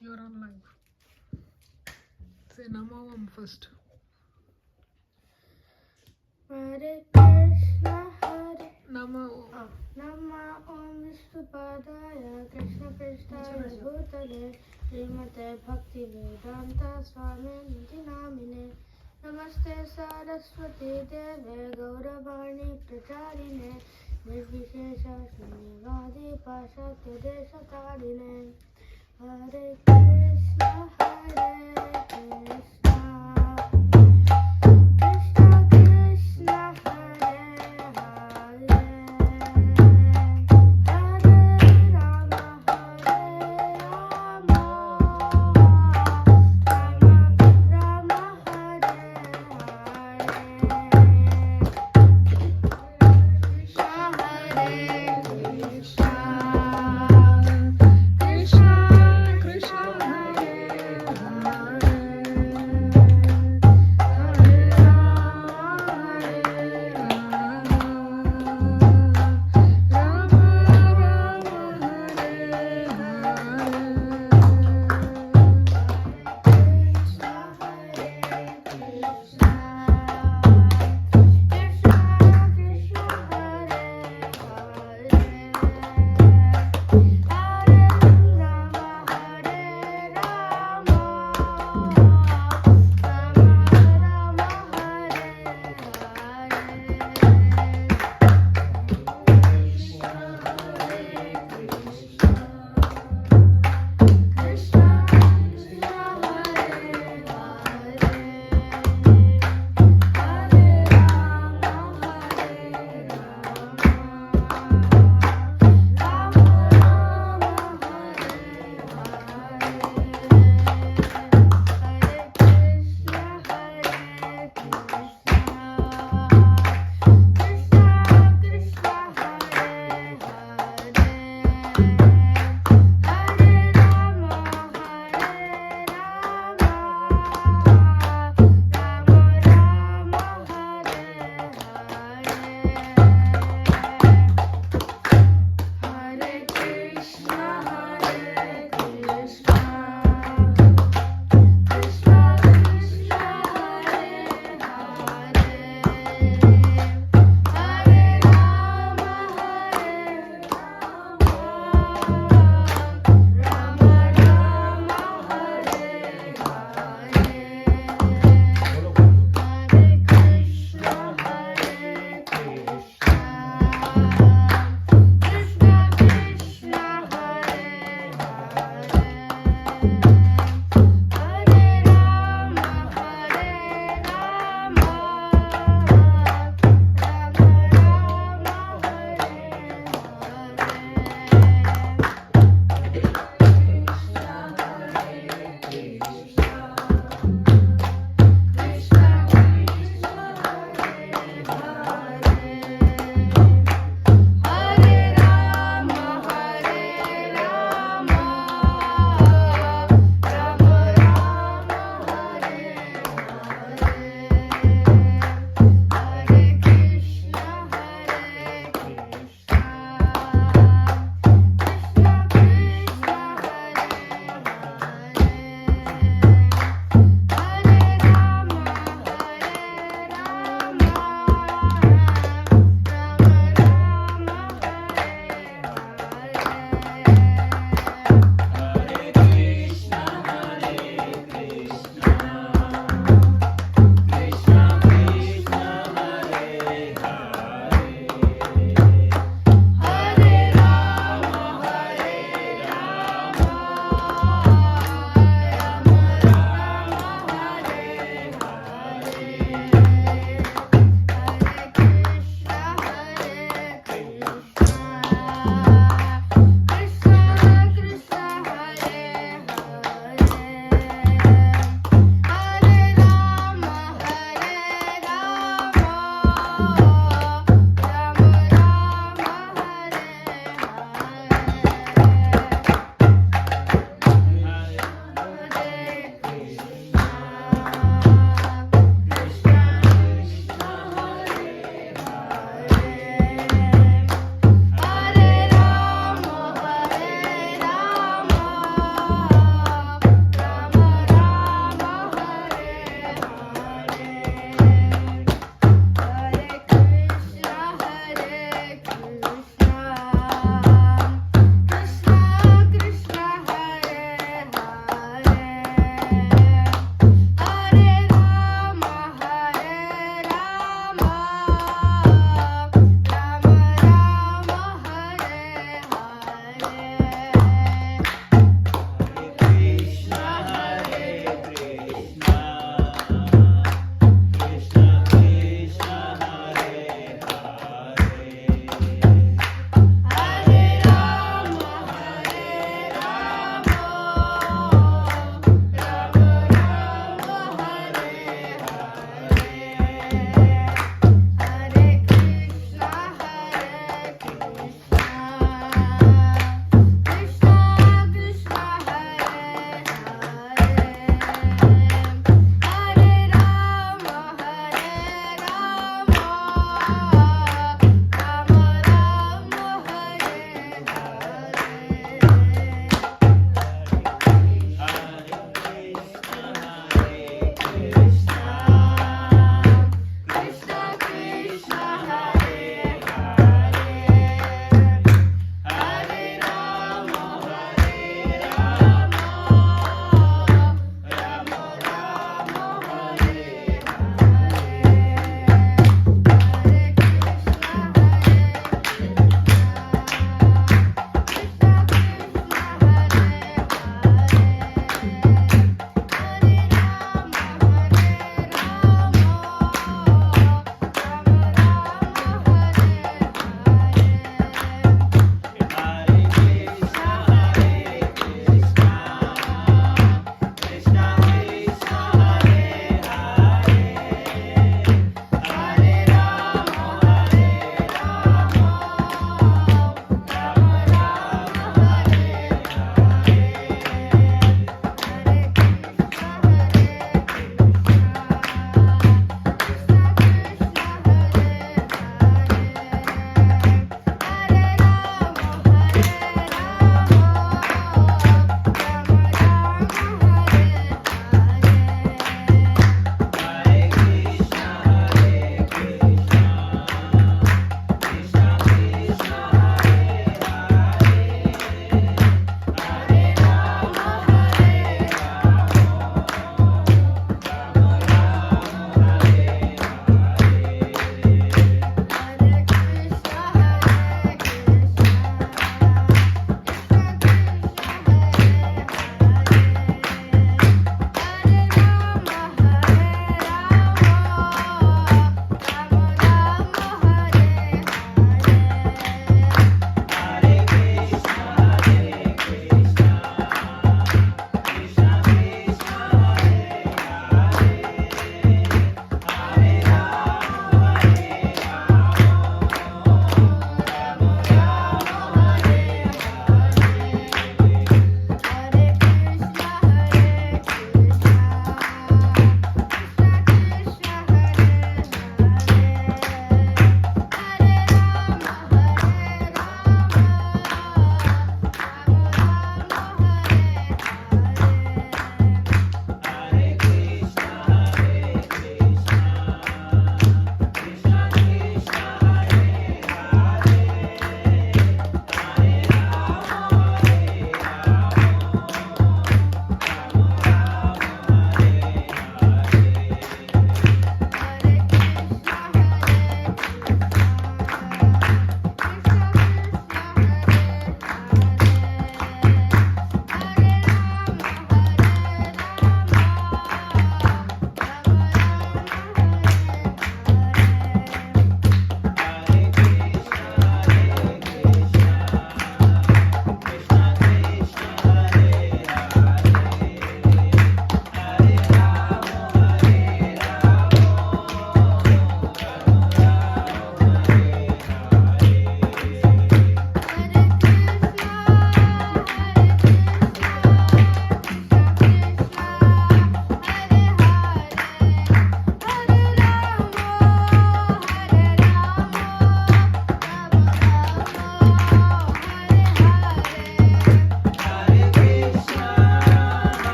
You're on live. Say Namo Om first. Hare Krishna, Hare Namo. Nama Om Vishnupadaya Krishna Krishnaya Bhutale Srimate Bhakti Vedanta Swami Niti Namine Namaste Saraswati Deve Gauravani Pracharine Nirvishesha Shunyavadi Pashatya Deshatarine Hare Krishna, Hare Krishna, Krishna Krishna, Hare Hare, Hare Rama, Hare Rama, Rama Rama, Hare Hare, Krishna Hare Krishna, Krishna Krishna, Hare Hare.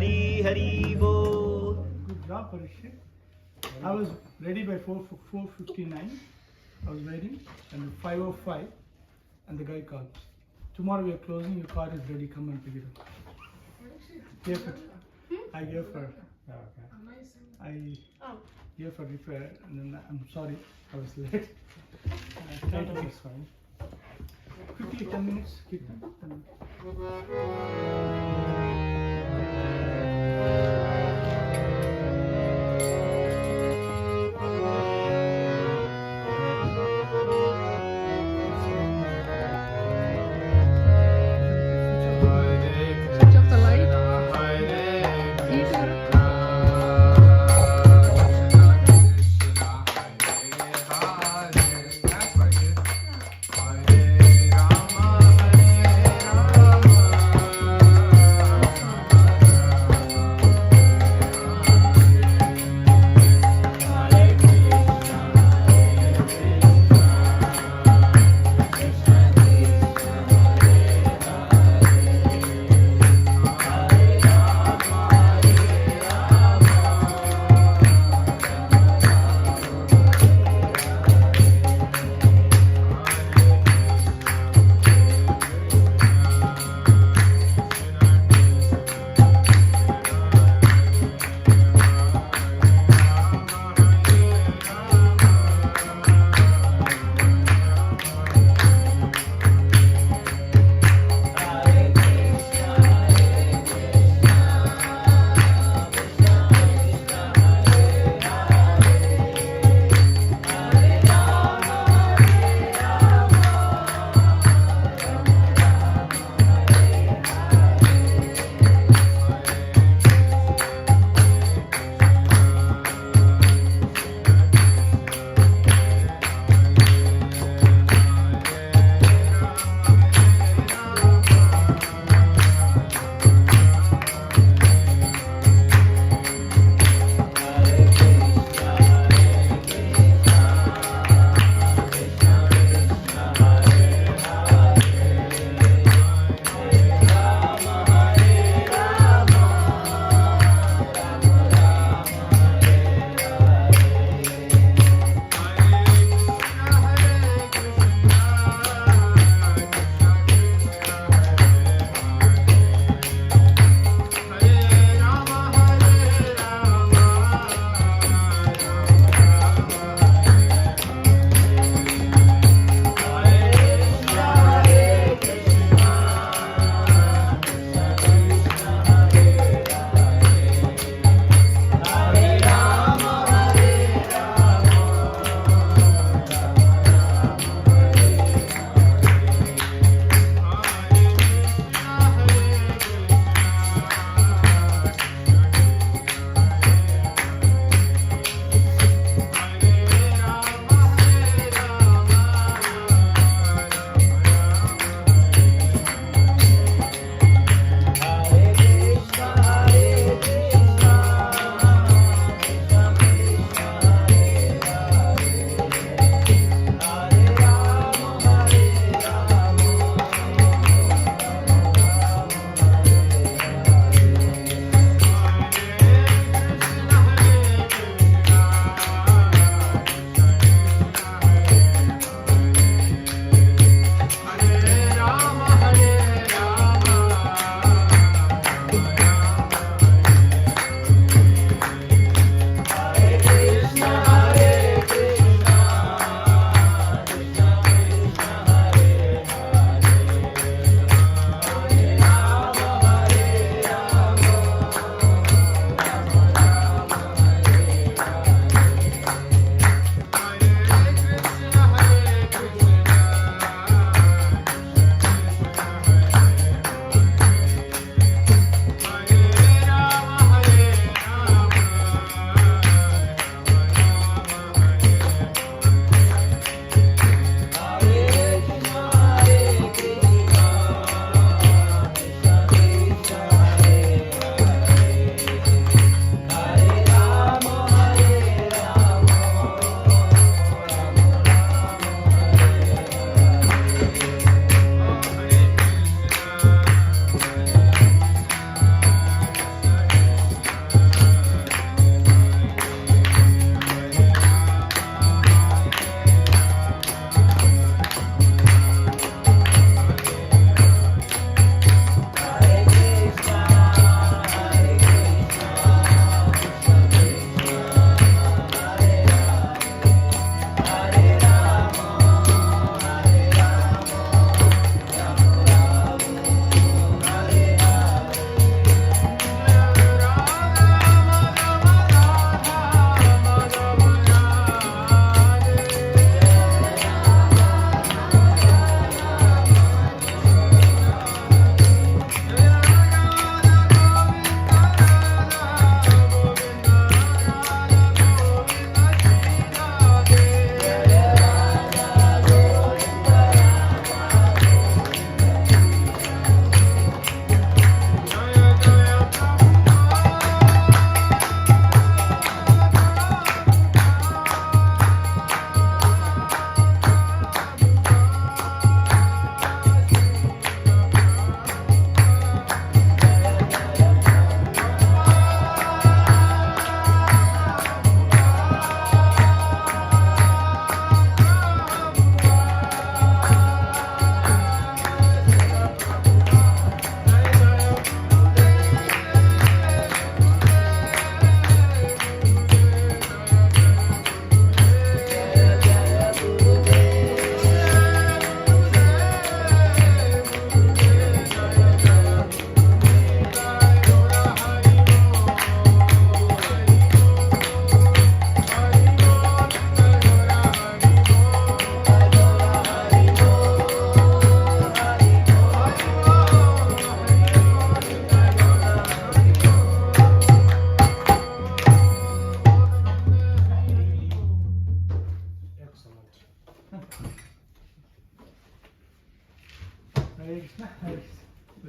Hari Hari Bol. Good job, Parikshit. I was ready by 4:59. I was waiting, and 5:05, and the guy called. Tomorrow we are closing. Your car is ready. Come and pick it up. Gave it. I gave her. I gave her repair, and then I'm sorry I was late. It's fine. Quickly, 10 minutes. Keep them. 10 minutes. Switch off the light. Heater.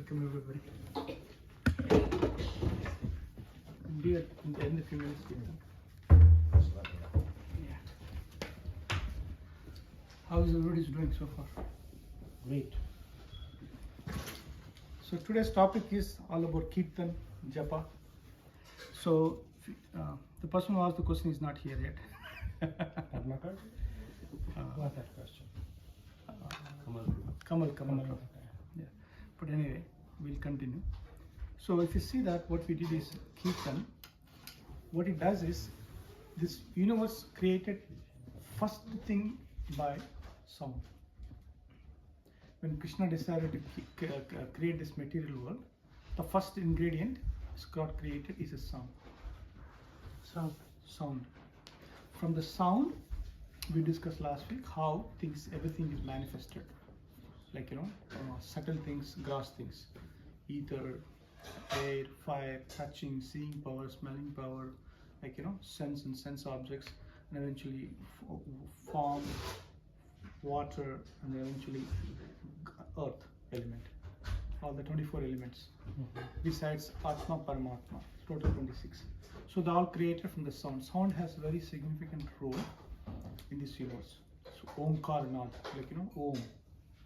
Welcome everybody. Be at in the end of a few minutes. Yeah. How is everybody doing so far? Great. So today's topic is all about Kirtan, Japa. So the person who asked the question is not here yet. What's that question? Kamal. Yeah. But anyway, we'll continue. So if you see that what we did is Kirtan, what it does is this universe created first thing by sound. When Krishna decided to create this material world, the first ingredient is got created is a sound. Sound. From the sound, we discussed last week how everything is manifested. Like subtle things, gross things, ether, air, fire, touching, seeing power, smelling power, sense and sense objects, and eventually form, water, and eventually earth element. All the 24 elements. Besides Atma, Paramatma, total 26. So they're all created from the sound. Sound has a very significant role in this universe. So Omkar Nath, Om.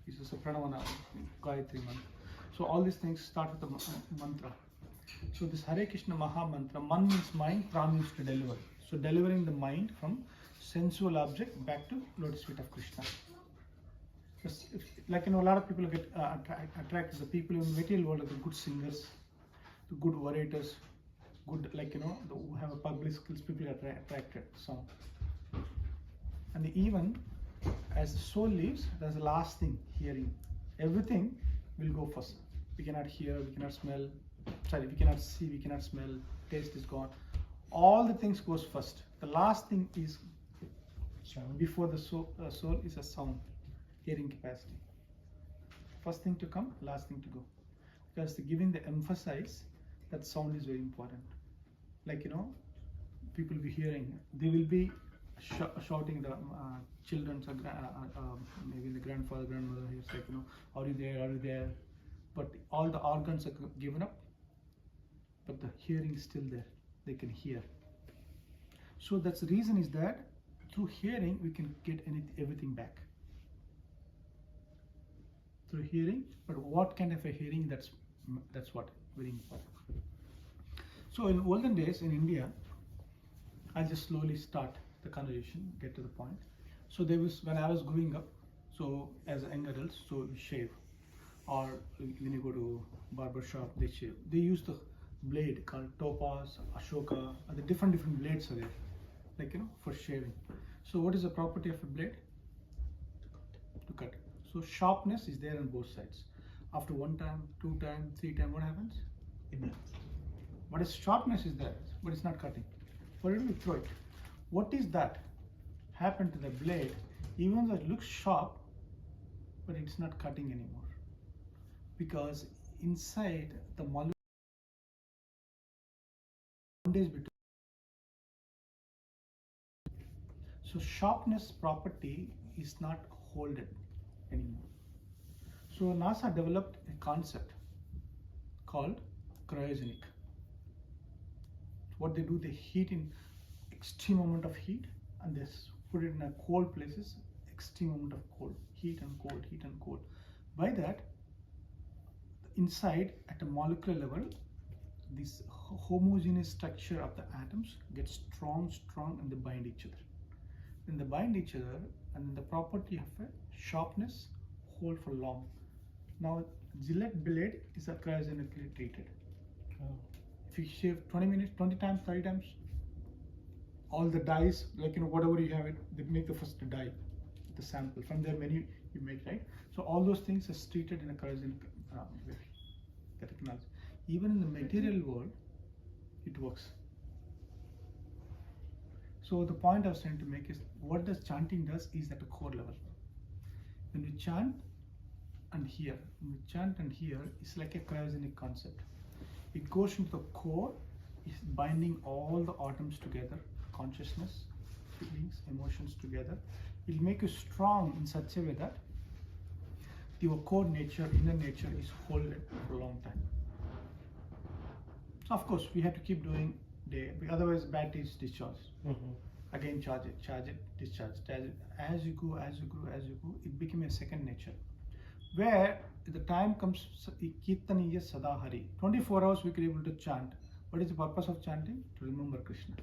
This is a Pranavana, Gayatri mantra. So all these things start with the mantra. So this Hare Krishna Maha Mantra, Man means mind, Pran means to deliver. So delivering the mind from sensual object back to lotus feet of Krishna. A lot of people get attracted. The people in the material world are the good singers, the good orators, good who have a public skills. People are attracted. So, and even as the soul leaves, there's the last thing, hearing. Everything will go first. We cannot hear, we cannot smell. We cannot see, we cannot smell. Taste is gone. All the things goes first. The last thing is sound. Before the soul is a sound. Hearing capacity. First thing to come, last thing to go. Because giving the emphasis that sound is very important. People will be hearing. They will be shouting the children, maybe the grandfather, grandmother. He's are you there? Are you there? But all the organs are given up. But the hearing is still there. They can hear. So that's the reason is that through hearing we can get everything back. Through hearing, but what kind of a hearing? That's what very important. So in olden days in India, I'll just slowly start the conversation, get to the point. So there was, when I was growing up, so as young adults, so we shave, or when you go to barber shop, they shave. They use the blade called topaz, ashoka, and the different blades are there, for shaving. So what is the property of a blade? To cut. So sharpness is there on both sides. After 1 time, 2 time, 3 time, what happens? It melts. But its sharpness is there, but it's not cutting. What do we throw it? What is that happened to the blade? Even though it looks sharp, but it's not cutting anymore. Because inside the molecule is between. So sharpness property is not holded anymore. So NASA developed a concept called cryogenic. What they do, they heat in extreme amount of heat and they put it in a cold places, extreme amount of cold, heat and cold, heat and cold. By that, inside at a molecular level, this homogeneous structure of the atoms gets strong and they bind each other. When they bind each other, and the property of a sharpness hold for long. Now Gillette blade is a cryogenically treated. If you shave 20 times, 30 times, all the dyes, whatever you have it, they make the first dye, the sample. From their menu you make, right? So all those things is treated in a cryogenic way, the technology. Even in the material world, it works. So the point I was trying to make is what does chanting does is at a core level. When we chant and hear, it's like a cryogenic concept. It goes into the core, is binding all the atoms together, consciousness, feelings, emotions together. It will make you strong in such a way that your core nature, inner nature is hold it for a long time. So of course we have to keep doing day, otherwise battery is discharged. Again charge it, discharge it. As you go, it became a second nature. Where the time comes, Kirtaniya Sadahari. 24 hours we could be able to chant. What is the purpose of chanting? To remember Krishna.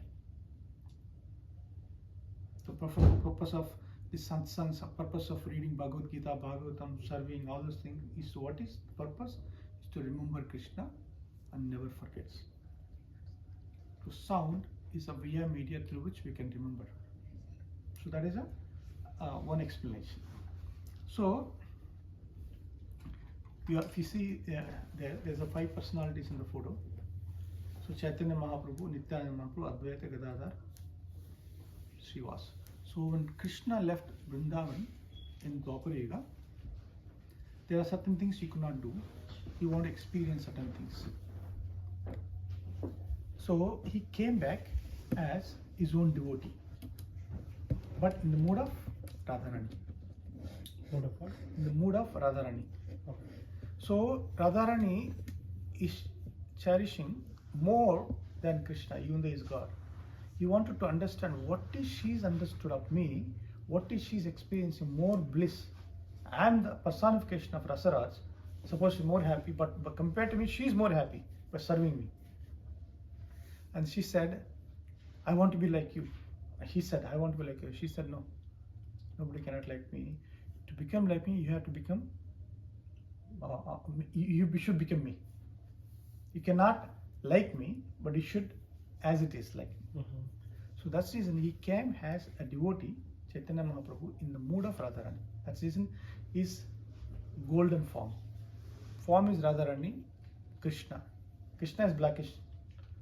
The purpose of the satsangs, purpose of reading Bhagavad Gita, Bhagavatam, serving, all those things is what is the purpose? Is to remember Krishna and never forgets. So sound is a via media through which we can remember. So that is a one explanation. So if you see there's a 5 personalities in the photo. So Chaitanya Mahaprabhu, Nityananda Mahaprabhu, Advaita Gadadhar, Srivas. So when Krishna left Vrindavan in Dwapara Yuga, there are certain things he could not do. He wanted to experience certain things. So he came back as his own devotee, but in the mood of Radharani. Mood of what? In the mood of Radharani. Okay. So Radharani is cherishing more than Krishna, even though he is God. He wanted to understand what is she's understood of me, what is she's experiencing more bliss. I am the personification of Rasaraj, supposed to be more happy, but compared to me, she's more happy by serving me. And she said, I want to be like you. He said, I want to be like you. She said, no, nobody cannot like me. To become like me, you have to become, you should become me. You cannot like me, but you should as it is like me. So that's the reason he came as a devotee, Chaitanya Mahaprabhu, in the mood of Radharani. That's the reason his golden form. Form is Radharani, Krishna. Krishna is blackish,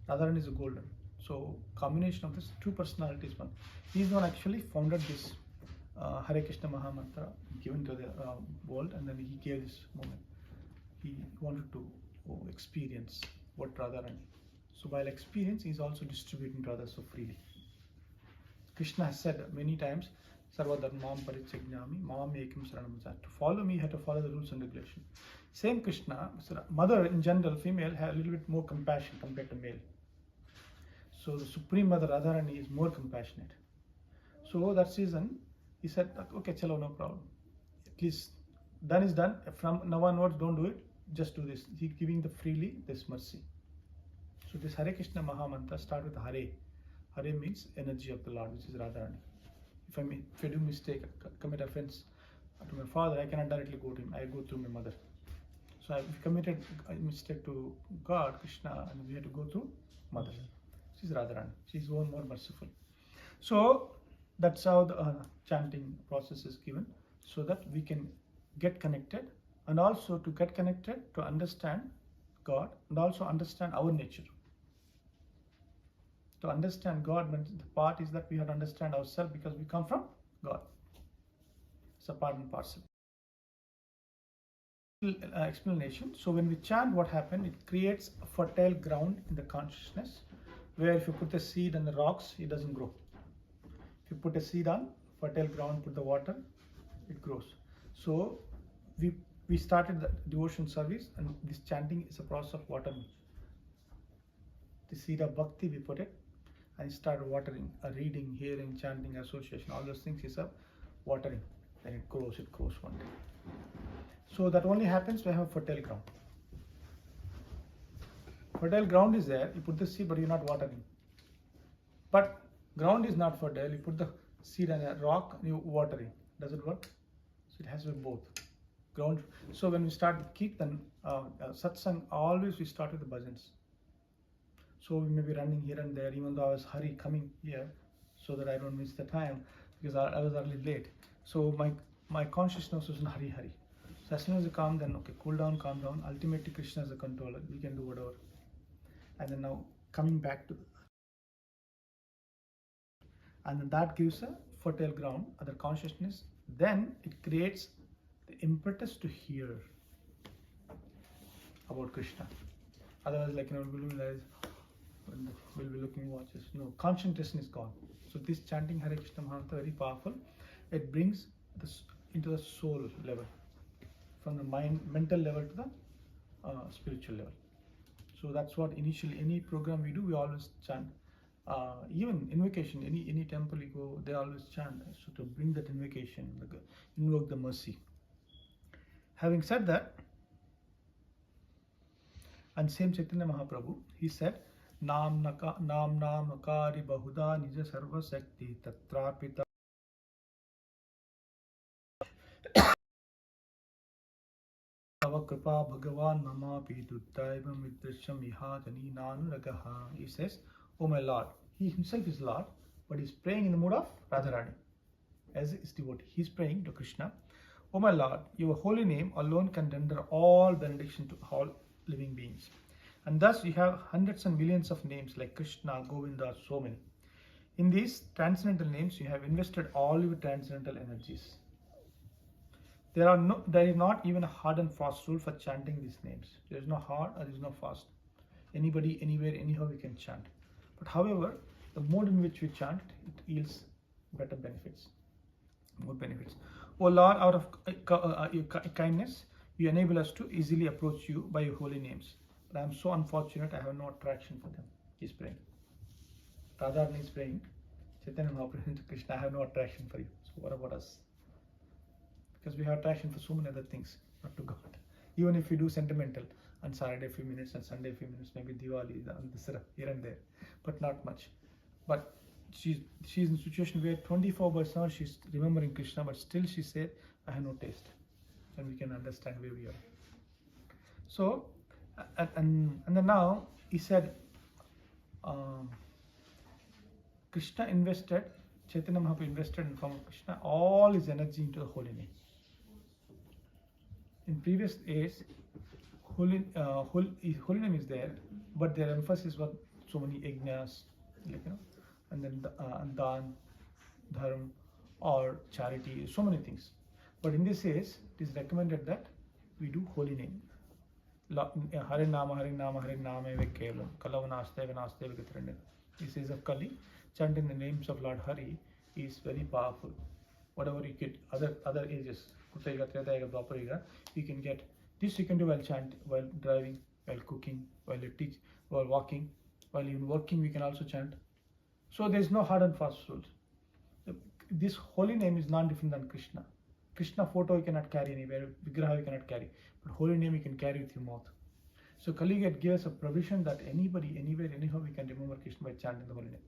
Radharani is a golden. So combination of these 2 personalities one. He's the one actually founded this Hare Krishna Maha Mantra given to the world, and then he gave this moment. He wanted to experience what Radharani. So while experience, he is also distributing to others so freely. Krishna has said many times, Sarva Dharmam Parichajnami, Mam Ekam Saranam Vraja. To follow me, you have to follow the rules and regulations. Same Krishna, mother in general, female, have a little bit more compassion compared to male. So the Supreme Mother Radharani is more compassionate. So that's the reason he said, okay, chalo, no problem. At least done is done. From now onwards, don't do it. Just do this. He's giving the freely this mercy. So this Hare Krishna Maha Mantra start with Hare. Hare means energy of the Lord, which is Radharani. If I do mistake, commit offense to my father, I cannot directly go to him. I go through my mother. So I committed a mistake to God, Krishna, and we have to go through mother. She's Radharani. She's more merciful. So that's how the chanting process is given, so that we can get connected, and also to get connected to understand God and also understand our nature. To understand God means the part is that we have to understand ourselves because we come from God. It's a part and parcel. Explanation. So when we chant, what happens? It creates a fertile ground in the consciousness, where if you put the seed on the rocks, it doesn't grow. If you put a seed on fertile ground, put the water, it grows. So we started the devotion service, and this chanting is a process of watering. The seed of bhakti, we put it and start watering, reading, hearing, chanting, association, all those things is a watering. Then it grows one day. So that only happens when you have fertile ground. Fertile ground is there, you put the seed, but you're not watering. But ground is not fertile, you put the seed on a rock, you watering. Does it work? So it has to be both. Ground. So when we start Kirtan, satsang, always we start with the bhajans. So we may be running here and there, even though I was coming here, so that I don't miss the time, because I was early late. So my consciousness was in Hari. So as soon as you calm, then okay, cool down, calm down. Ultimately, Krishna is the controller. We can do whatever. And then now coming back to, and then that gives a fertile ground, other consciousness. Then it creates the impetus to hear about Krishna. Otherwise, we'll be looking watches. No, concentration is gone. So this chanting Hare Krishna Maha Mantra very powerful. It brings this into the soul level. from the mental level to the spiritual level. So that's what initially any program we do, we always chant. Even invocation, any temple you go, they always chant. So to bring that invocation, invoke the mercy. Having said that, and same Chaitanya Mahaprabhu, he said, Nam Nakari Bahuda Nija Sarva Sakti Tatrapita Tava Kripa Bhagavan Mama Piduttaivam Vidrasham Ihadani Nanuragaha. He says, Oh my Lord. He himself is Lord, but he's praying in the mood of Radharani. As his devotee, he's praying to Krishna. Oh my Lord, your holy name alone can render all benediction to all living beings. And thus you have hundreds and millions of names like Krishna, Govinda, so many. In these transcendental names, you have invested all your transcendental energies. There is not even a hard and fast rule for chanting these names. There is no hard or there is no fast. Anybody, anywhere, anyhow we can chant. But however, the mode in which we chant, it yields better benefits, more benefits. O Lord, out of your kindness, you enable us to easily approach you by your holy names. But I am so unfortunate, I have no attraction for them. He's praying. Radharani is praying. Chaitanya Mahaprabhu to Krishna, I have no attraction for you. So what about us? Because we have attraction for so many other things, not to God. Even if we do sentimental, on Saturday a few minutes and Sunday a few minutes, maybe Diwali, here and there, but not much. But she's in a situation where 24 hours now she's remembering Krishna, but still she said, I have no taste. And we can understand where we are. So, and then now he said, Krishna invested, Chaitanya Mahaprabhu invested in form of Krishna all his energy into the holy name. In previous days, holy name is there, but their emphasis was so many yajnas, and then dan, dharma, or charity, so many things. But in this case, it is recommended that we do holy name. Hare Nama, Hare Nama, Hare Nama Kevalam, Kalavanaste, Vanaste, Vigatrande. This is of Kali. Chanting the names of Lord Hari is very powerful. Whatever you get, other ages, Kutaiga, Tretaiga, Dwapariga, you can get. This you can do while chanting, while driving, while cooking, while you teach, while walking, while even working, we can also chant. So there is no hard and fast rules. This holy name is not different than Krishna. Krishna photo you cannot carry anywhere, Vigraha you cannot carry, but holy name you can carry with your mouth. So Kali gives us a provision that anybody, anywhere, anyhow we can remember Krishna by chanting the holy name.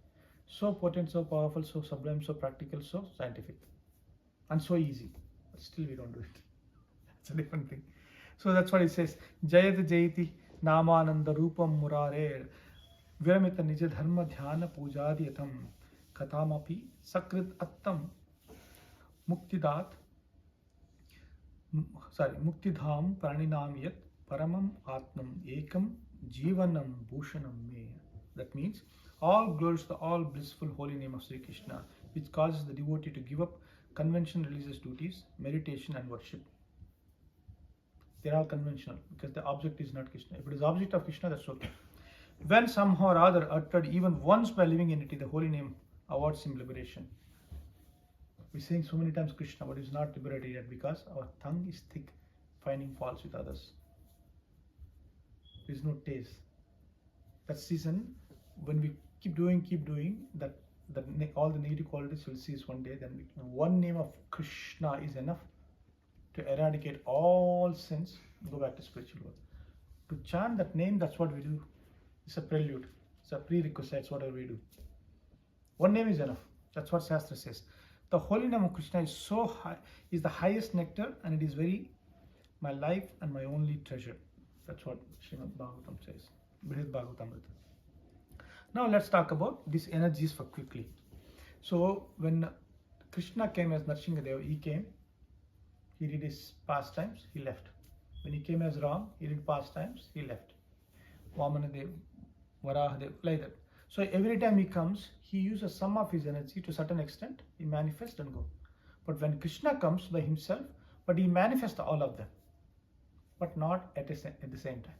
So potent, so powerful, so sublime, so practical, so scientific, and so easy. But still we don't do it. It's a different thing. So that's what it says. Jayat Jayati Namananda Rupam Murare Viramita Nija Dharma Dhyana Pujadiyatam Kathamapi Sakrit Attam Muktidhat Muktidham Praninam Yat Paramam Atmam Ekam Jivanam Bhushanam Me. That means all glories to the all blissful holy name of Sri Krishna, which causes the devotee to give up conventional religious duties, meditation and worship. They are all conventional because the object is not Krishna. If it is object of Krishna, that's okay. When somehow or other uttered even once by living entity, the holy name awards him liberation. We're saying so many times Krishna, but it's not liberated yet because our tongue is thick, finding faults with others. There is no taste. That's the reason when we keep doing that all the negative qualities we'll see is one day, then one name of Krishna is enough to eradicate all sins, go back to spiritual world. To chant that name, that's what we do. It's a prelude. It's a prerequisite. It's whatever we do. One name is enough. That's what Shastra says. The holy name of Krishna is so high, is the highest nectar, and it is my life and my only treasure. That's what Srimad Bhagavatam says. Brihad Bhagavatamrita. Now let's talk about these energies for quickly. So when Krishna came as Narsinghadev, he came. He did his pastimes, he left. When he came as Ram, he did pastimes, he left. Vamanadev, Varahadev, like that. So every time he comes, he uses some of his energy to a certain extent, he manifests and go. But when Krishna comes by himself, but he manifests all of them, but not at the same time.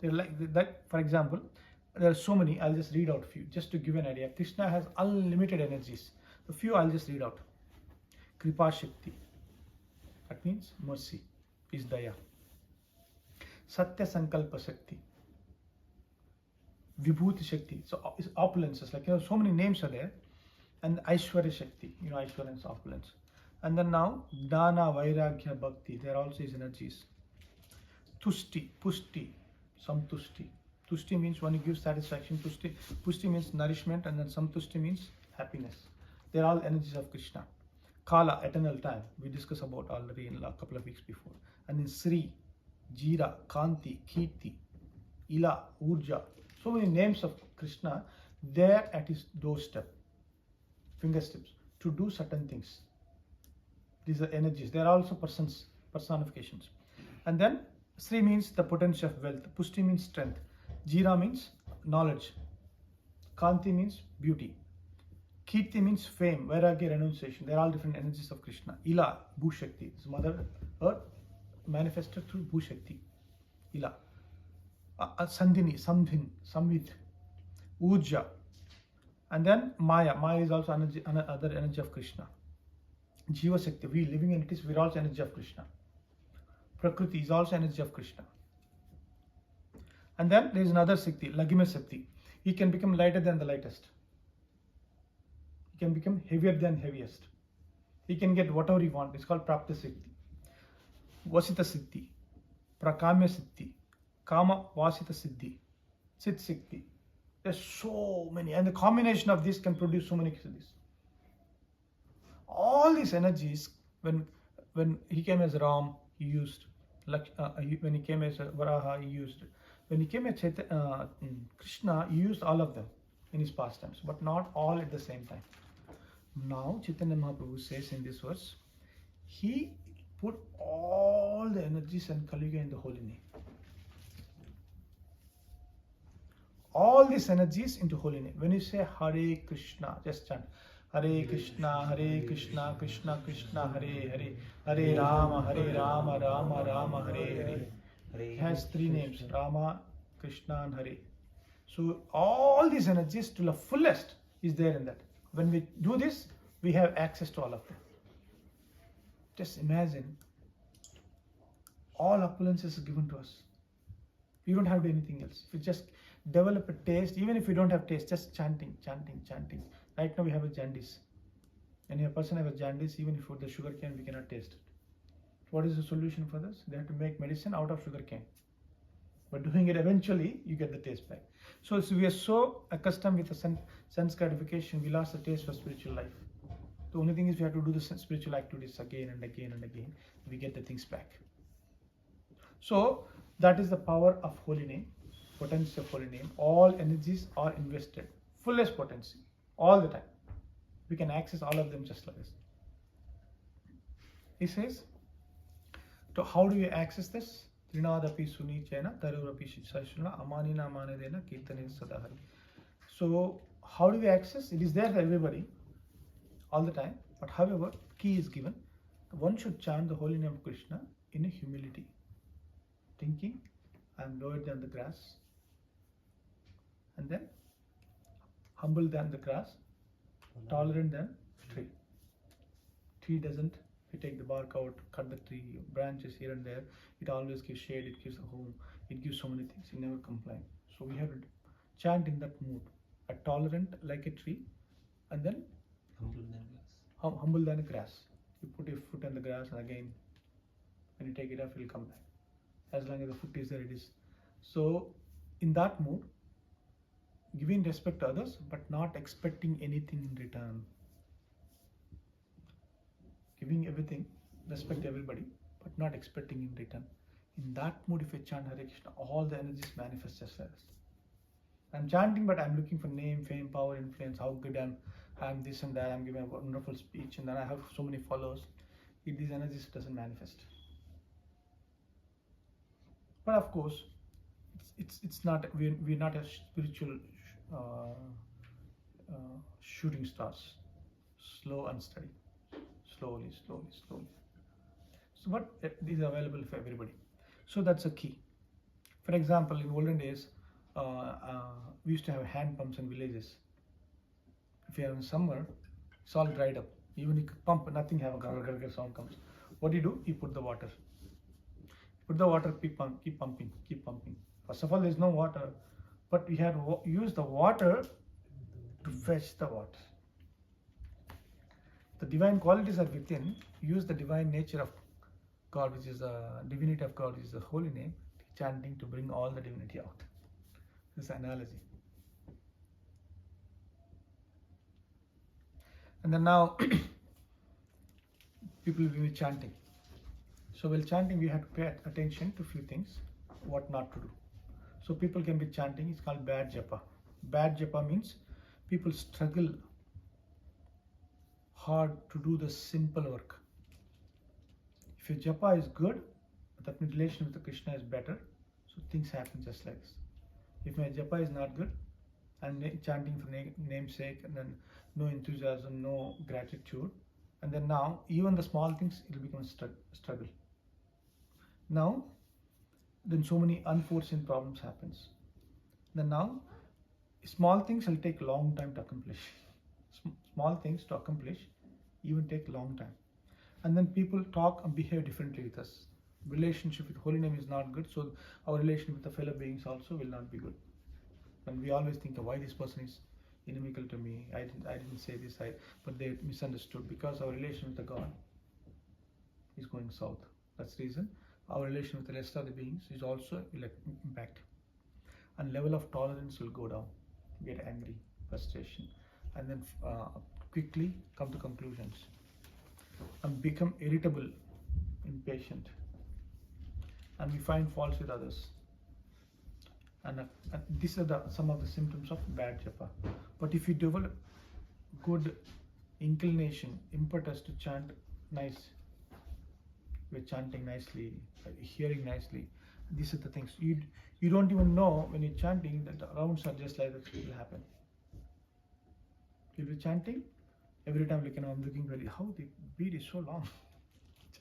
They're like that. For example, there are so many, I'll just read out a few, just to give an idea. Krishna has unlimited energies. The few I'll just read out. Kripa Shakti, That means mercy is Daya. Satya Sankalpa Shakti. Vibhuti Shakti. So it's opulences. Like, so many names are there. And Aishwarya Shakti. Aishwarya is opulence. And then now, Dana, Vairagya, Bhakti. There also is energies. Tushti, Pushti, Samtushti. Tushti means one who gives satisfaction. Pushti means nourishment. And then Samtushti means happiness. They're all energies of Krishna. Kala, eternal time. We discussed about already in a couple of weeks before. And then Sri, Jira, Kanti, Kirti, Ila, Urja. So many names of Krishna there at his doorstep, fingertips, to do certain things. These are energies. They are also persons, personifications. And then Sri means the potential of wealth. Pushti means strength. Jira means knowledge. Kanti means beauty. Kirti means fame. Vairagya, renunciation. They are all different energies of Krishna. Ila, Bhushakti. His mother earth manifested through Bhushakti. Ila. Sandhini, Samdhin, Samvit, Urja. And then Maya. Maya is also another energy of Krishna. Jiva Shakti. We living entities, we are also energy of Krishna. Prakriti is also energy of Krishna. And then there is another Shakti, Lagima Shakti. He can become lighter than the lightest. He can become heavier than heaviest. He can get whatever he wants. It's called Prapta Shakti. Vasita Siddhi, Prakamya Siddhi, Kama Vasita Siddhi, Sit Siddhi. There's so many, and the combination of these can produce so many siddhis. All these energies, when he came as Ram, he used. When he came as Varaha, he used. When he came as Krishna, he used all of them in his pastimes, but not all at the same time. Now Chaitanya Mahaprabhu says in this verse, he put all the energies and Kali in the holy name. All these energies into holy name. When you say Hare Krishna, just chant Hare Krishna, Krishna Krishna, Hare Hare, Hare Rama, Rama Rama, Hare Hare. It has three names, Rama, Krishna and Hare. So all these energies to the fullest is there in that. When we do this, we have access to all of them. Just imagine, all opulences are given to us. We don't have to do anything else. We just develop a taste, even if we don't have taste, just chanting. Right now we have a jaundice. And if a person has a jaundice, even if with the sugar cane, we cannot taste it. What is the solution for this? They have to make medicine out of sugar cane. But doing it, eventually, you get the taste back. So we are so accustomed with the sense gratification, we lost the taste for spiritual life. The only thing is we have to do the spiritual activities again and again and again. We get the things back. So that is the power of holy name, potency of holy name. All energies are invested, fullest potency, all the time. We can access all of them just like this. He says, so how do you access this? Trinadapi suni chena tarurapi shishashuna amanina amanadena kirtane sadahari. So how do we access? It is there for everybody all the time. But however, key is given. One should chant the holy name of Krishna in a humility. Thinking, I am lower than the grass. And then humble than the grass, tolerant than tree. Tree doesn't, if you take the bark out, cut the tree, branches here and there, it always gives shade, it gives a home, it gives so many things, it never complains. So we have to chant in that mood, a tolerant like a tree, and then humble than a grass. You put your foot on the grass and again, when you take it off, it will come back. As long as the foot is there, it is. So in that mood, giving respect to others, but not expecting anything in return. Giving everything, respect everybody, but not expecting in return. In that mood, if you chant Hare Krishna, all the energies manifest as well. I'm chanting, but I'm looking for name, fame, power, influence, how good I'm this and that, I'm giving a wonderful speech, and then I have so many followers. If these energies doesn't manifest. But of course, it's not, we're not a spiritual shooting stars, slow and steady, slowly. So but these are available for everybody. So that's a key. For example, in olden days, we used to have hand pumps in villages. If you have in summer, it's all dried up. Even you could pump, nothing have a gar sound comes. What do? You put the water. Put the water, keep pumping, keep pumping. First of all, there's no water, but we had to use the water to fetch the water. The divine qualities are within. Use the divine nature of God, which is the divinity of God, which is the holy name, chanting to bring all the divinity out. This is an analogy. And then now people will be chanting. So while chanting, we have to pay attention to few things, what not to do. So people can be chanting, it's called bad japa. Bad japa means people struggle hard to do the simple work. If your japa is good, that relation with the Krishna is better, so things happen just like this. If my japa is not good, I'm chanting for namesake, and then no enthusiasm, no gratitude, and then now even the small things, it will become a struggle. Now, then so many unforeseen problems happens. Then now, small things will take long time to accomplish. Small things to accomplish even take long time. And then people talk and behave differently with us. Relationship with holy name is not good, so our relation with the fellow beings also will not be good. And we always think, why this person is inimical to me, I didn't say this, but they misunderstood, because our relation with the God is going south. That's the reason our relation with the rest of the beings is also impact. And level of tolerance will go down, get angry, frustration, and then quickly come to conclusions and become irritable, impatient, and we find faults with others. And these are some of the symptoms of bad japa. But if you develop good inclination, impetus to chant nice, we're chanting nicely, hearing nicely, these are the things. You don't even know when you're chanting that the rounds are just like that will happen. You'll be chanting, every time I'm looking very, how the beat is so long.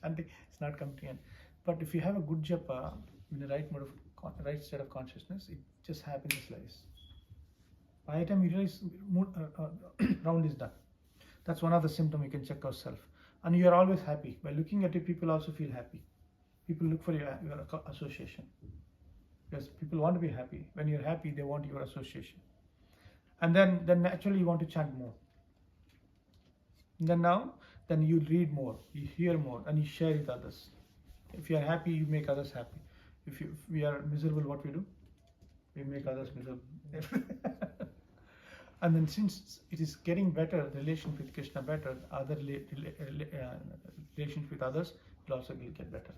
Chanting is not coming to end. But if you have a good japa in the right mode of right state of consciousness, it just happens like this. By the time you realize round is done. That's one of the symptoms you can check yourself. And you are always happy. By looking at it, people also feel happy. People look for your association. Because people want to be happy. When you're happy, they want your association. And then naturally you want to chant more. And then you read more, you hear more, and you share with others. If you are happy, you make others happy. If we are miserable, what we do? We make others miserable. And then since it is getting better, the relation with Krishna better, other relations with others will also get better.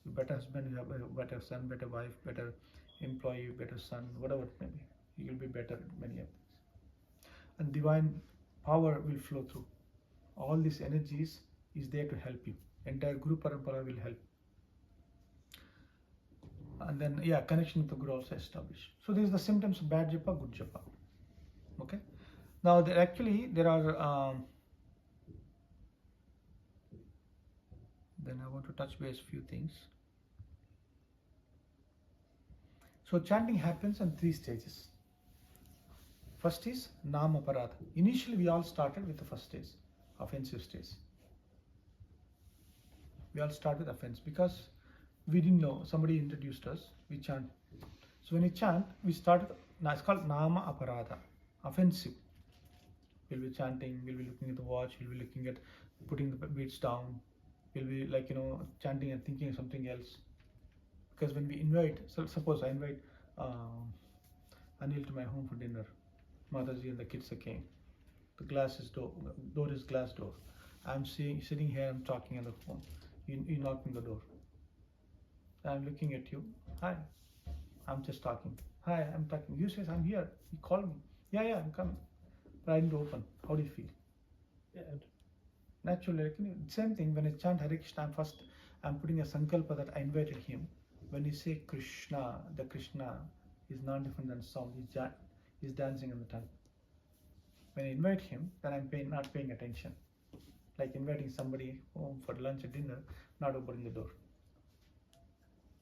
You better husband, you have a better son, better wife, better employee, better son, whatever it may be. You will be better at many of things. And divine power will flow through. All these energies is there to help you. Entire Guru Parampara will help. And then, connection with the Guru also established. So these are the symptoms of bad japa, good japa. Okay. Now there are. Then I want to touch base few things. So chanting happens on 3 stages. First is Nam Aparadha. Initially we all started with the first stage, offensive stage. We all start with offense because we didn't know, somebody introduced us, we chant. So when we chant, we start with, it's called Nama Aparadha, offensive. We'll be chanting, we'll be looking at the watch, we'll be looking at putting the beats down, we'll be chanting and thinking of something else. Because when we invite, suppose I invite Anil to my home for dinner, Mataji and the kids came. The door is glass door. I'm sitting here, I'm talking on the phone. You knock on the door. I'm looking at you. Hi. I'm just talking. Hi, I'm talking. You says I'm here. You call me. Yeah, I'm coming. But I didn't open. How do you feel? Yeah. Naturally, same thing. When I chant Hare Krishna, I'm putting a sankalpa that I invited him. When you say Krishna, the Krishna is not different than sound. He's dancing on the tongue. When I invite him, then I'm not paying attention. Like inviting somebody home for lunch or dinner, not opening the door.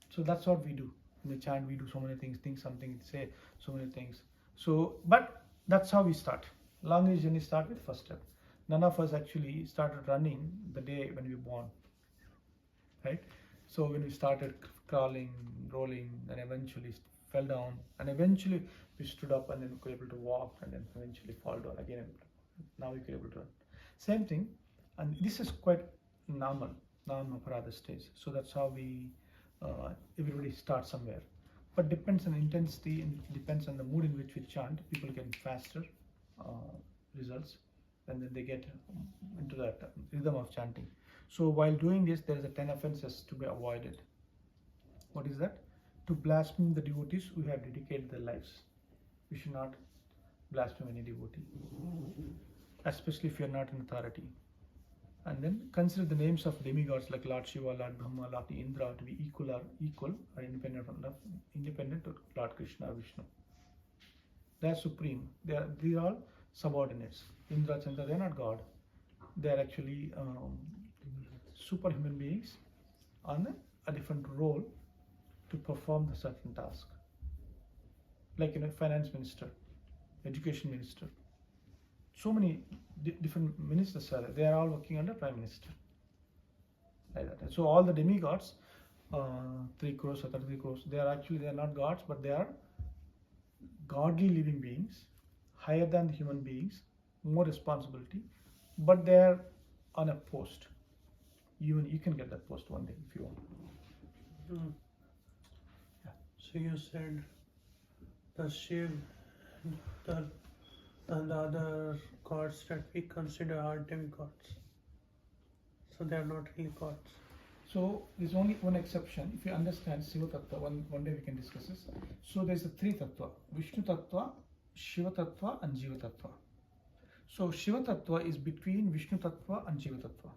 So that's what we do. In the chant, we do so many things, think something, say so many things. So, but that's how we start. Long journey start with first step. None of us actually started running the day when we were born. right? So when we started crawling, rolling, then eventually fell down, and eventually we stood up, and then we were able to walk, and then eventually fall down again. Now we were able to run. Same thing, and this is quite normal for other stage. So that's how we everybody starts somewhere, but depends on intensity and depends on the mood in which we chant. People get faster results, and then they get into that rhythm of chanting. So while doing this, there is a 10 offenses to be avoided. What is that? To blaspheme the devotees who have dedicated their lives. We should not blaspheme any devotee, especially if you are not in authority. And then consider the names of demigods like Lord Shiva, Lord Brahma, Lord Indra to be equal or independent of Lord Krishna or Vishnu. They are supreme. They are all subordinates. Indra, Chandra, they are not God. They are actually superhuman beings on a different role to perform the certain task. Like finance minister, education minister. So many different ministers are there. They are all working under prime minister. Like that. So all the demigods, 3 crores or 33 crores, they are not gods, but they are godly living beings, higher than the human beings, more responsibility, but they are on a post. Even you can get that post one day if you want. Yeah. So you said the Shiv and the other gods that we consider are demigods. So they are not really gods. So there's only one exception. If you understand Shiva Tattva, one day we can discuss this. So there's the 3 Tattva: Vishnu Tattva, Shiva Tattva, and Jiva Tattva. So Shiva Tattva is between Vishnu Tattva and Jiva Tattva.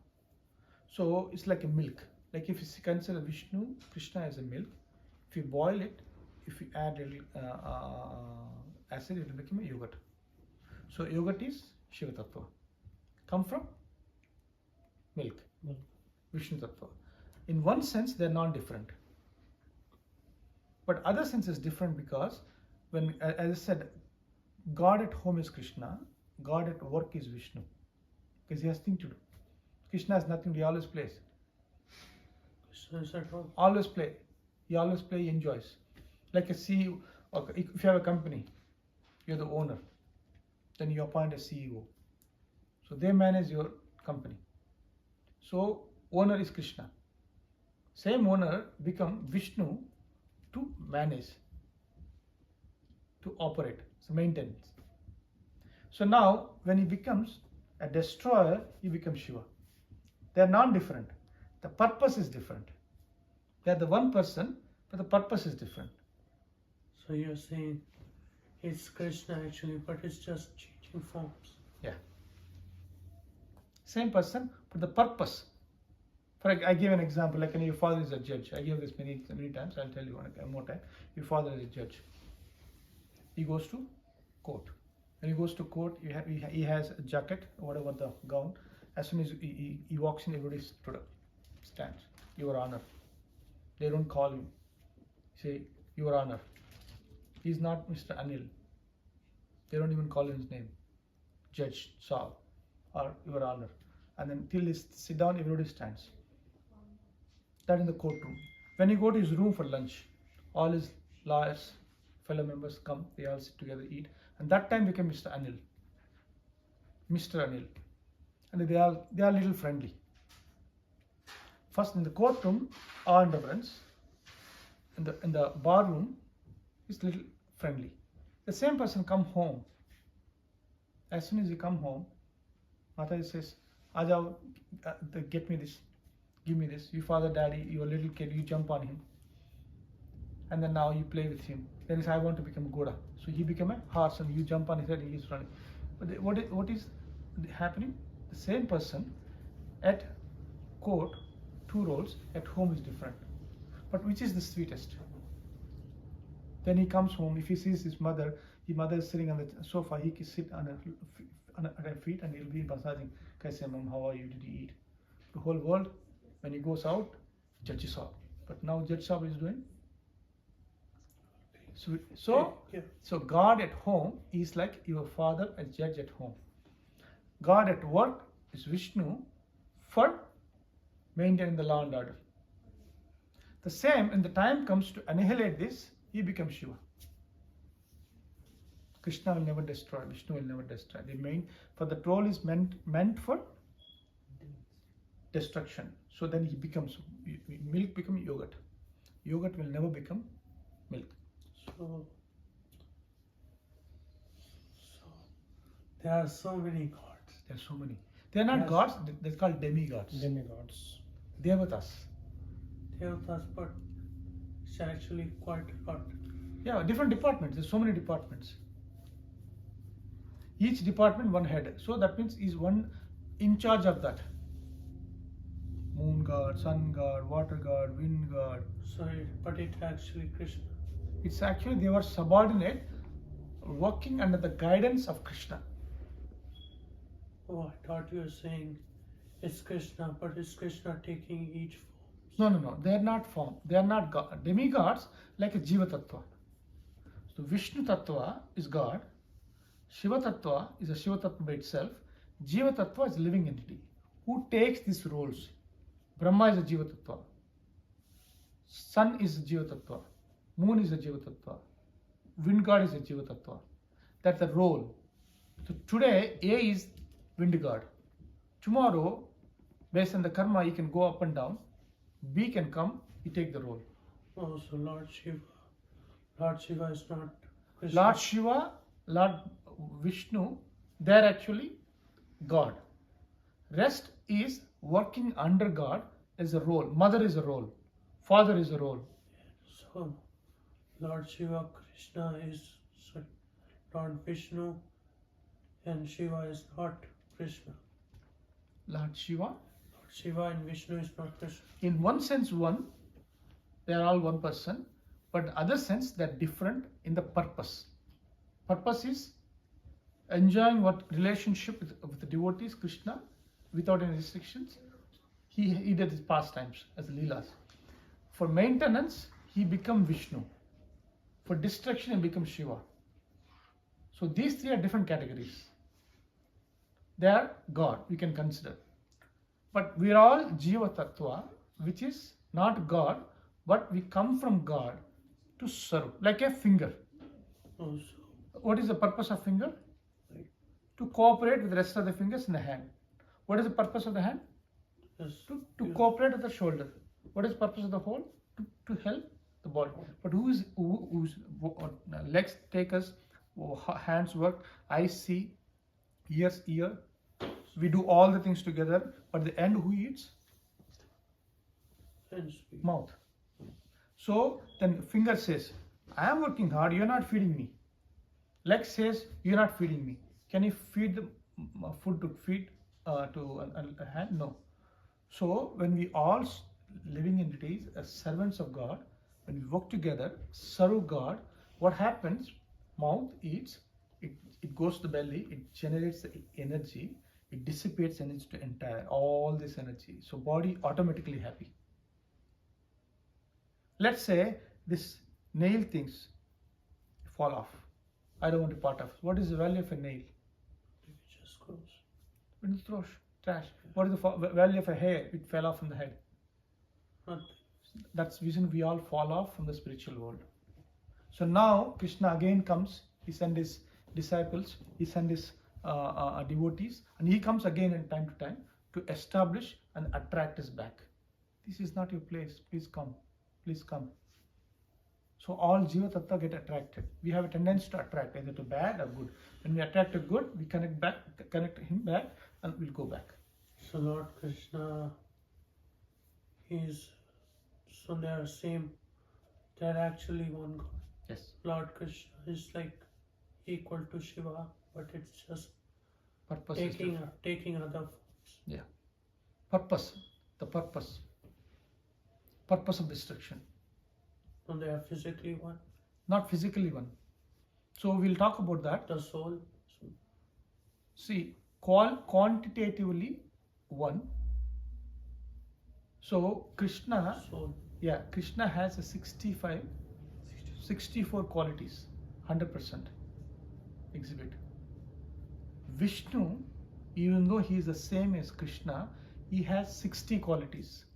So it's like a milk. Like if you consider Vishnu, Krishna as a milk, if you boil it, if you add a little acid, it will become a yogurt. So yogurt is Shiva Tattva. Come from milk. Vishnu Tattva. In one sense, they are non-different. But other sense is different because when, as I said, God at home is Krishna, God at work is Vishnu. Because he has things to do. Krishna has nothing to do, he always plays. Krishna is at home. Always play. He always play, he enjoys. Like a CEO, if you have a company, you're the owner, then you appoint a CEO. So they manage your company. So owner is Krishna. Same owner become Vishnu to manage, to operate, so maintenance. So now when he becomes a destroyer, he becomes Shiva. They are non-different. The purpose is different. They are the one person, but the purpose is different. So you're saying it's Krishna actually, but it's just changing forms. Yeah. Same person, but the purpose. I give an example, like your father is a judge. I give this many times. I'll tell you one more time. Your father is a judge. He goes to court. When he goes to court, he has a jacket, whatever the gown. As soon as he walks in, everybody stood up, stands. Your Honor. They don't call him. Say, Your Honor. He's not Mr. Anil. They don't even call him his name. Judge Saul or Your Honor. And then till he sit down, everybody stands. That in the courtroom. When you go to his room for lunch, all his lawyers, fellow members come, they all sit together, eat, and that time became Mr. Anil. Mr. Anil. And they are a little friendly. First in the courtroom, awe and reverence. In the bar room, is little friendly. The same person come home. As soon as you come home, Mata says, Ajao, get me this. Give me this. You father, daddy, your little kid, you jump on him. And then now you play with him. Then he says, I want to become a Goda. So he became a horse and you jump on his head and he is running. But what is happening? The same person at court, 2 roles, at home is different. But which is the sweetest? Then he comes home, if he sees his mother is sitting on the sofa, he can sit on her feet and he'll be massaging. Kaise mom, how are you? Did you eat? The whole world, when he goes out, Judge Saab. But now Judge Saab is doing. So God at home is like your father as judge at home. God at work is Vishnu for maintaining the law and order. The same, when the time comes to annihilate this, he becomes Shiva. Krishna will never destroy, Vishnu will never destroy. The role is meant for destruction. So then he becomes, milk becomes yogurt. Yogurt will never become milk. So there are so many gods. There are so many. They are not Yes. gods, they're called demigods. Demigods. Devatas. Devatas, but it's actually quite a lot. Yeah, different departments. There's so many departments. Each department one head. So that means is one in charge of that. Moon god, sun god, water god, wind god. But it actually Krishna. It's actually they were subordinate, working under the guidance of Krishna. Oh, I thought you were saying it's Krishna, but it's Krishna taking each form. No. They are not form. They are not god. Demigods like a Jiva Tattva. So Vishnu Tattva is God. Shiva Tattva is a Shiva Tattva by itself. Jiva Tattva is a living entity who takes these roles. Brahma is a Jiva Tattva. Sun is a Jiva Tattva. Moon is a Jiva Tattva. Wind God is a Jiva Tattva. That's the role. So today A is wind god. Tomorrow, based on the karma, he can go up and down. B can come, he take the role. Oh, so Lord Shiva is not Krishna. Lord Shiva, Lord Vishnu, they are actually God. Rest is working under God as a role. Mother is a role. Father is a role. So Lord Shiva, Krishna is Lord Vishnu, and Shiva is not Krishna. Lord Shiva, Lord Shiva and Vishnu is not Krishna. in one sense one, they are all one person, but in other sense they are different in the purpose. Purpose is enjoying what relationship with the devotees, Krishna, without any restrictions. He did his pastimes as Leelas. For maintenance, he become Vishnu. For destruction, he becomes Shiva. So these three are different categories. They are God, we can consider. But we are all Jiva Tattva, which is not God, but we come from God to serve, like a finger. Oh, What is the purpose of finger? Right. To cooperate with the rest of the fingers in the hand. What is the purpose of the hand? yes. To cooperate with the shoulder. What is the purpose of the whole? To help the body. But whose legs take us, hands work, eyes see, ears ear. We do all the things together, but the end who eats? And speak. Mouth. So then finger says, I am working hard, you are not feeding me. Leg says, you are not feeding me. Can you feed the food to feed to a hand? No. So when we all living entities as servants of God, when we work together, serve God, what happens? Mouth eats, it goes to the belly, it generates the energy, it dissipates energy to entire, all this energy. So body automatically happy. Let's say this nail things fall off. I don't want to part of. What is the value of a nail? It just goes. When you throw trash. What is the value of a hair? It fell off from the head. Nothing. That's the reason we all fall off from the spiritual world. So now Krishna again comes. He sends his disciples. He sends his devotees, and he comes again in time to time to establish and attract us back. This is not your place. Please come. Please come. So all Jiva Tattva get attracted. We have a tendency to attract either to bad or good. When we attract to good, we connect him back, and we'll go back. So Lord Krishna is, so they are same, they are actually one God. Yes. Lord Krishna is like equal to Shiva, but it's just Purpose is different. taking other forms. Yeah. Purpose. The purpose. Purpose of destruction. So they are physically one. Not physically one. So we'll talk about that. The soul. See, quantitatively one. So Krishna, Soul. yeah, Krishna has a 64 qualities, 100% exhibit. Vishnu, even though he is the same as Krishna, he has 60 qualities.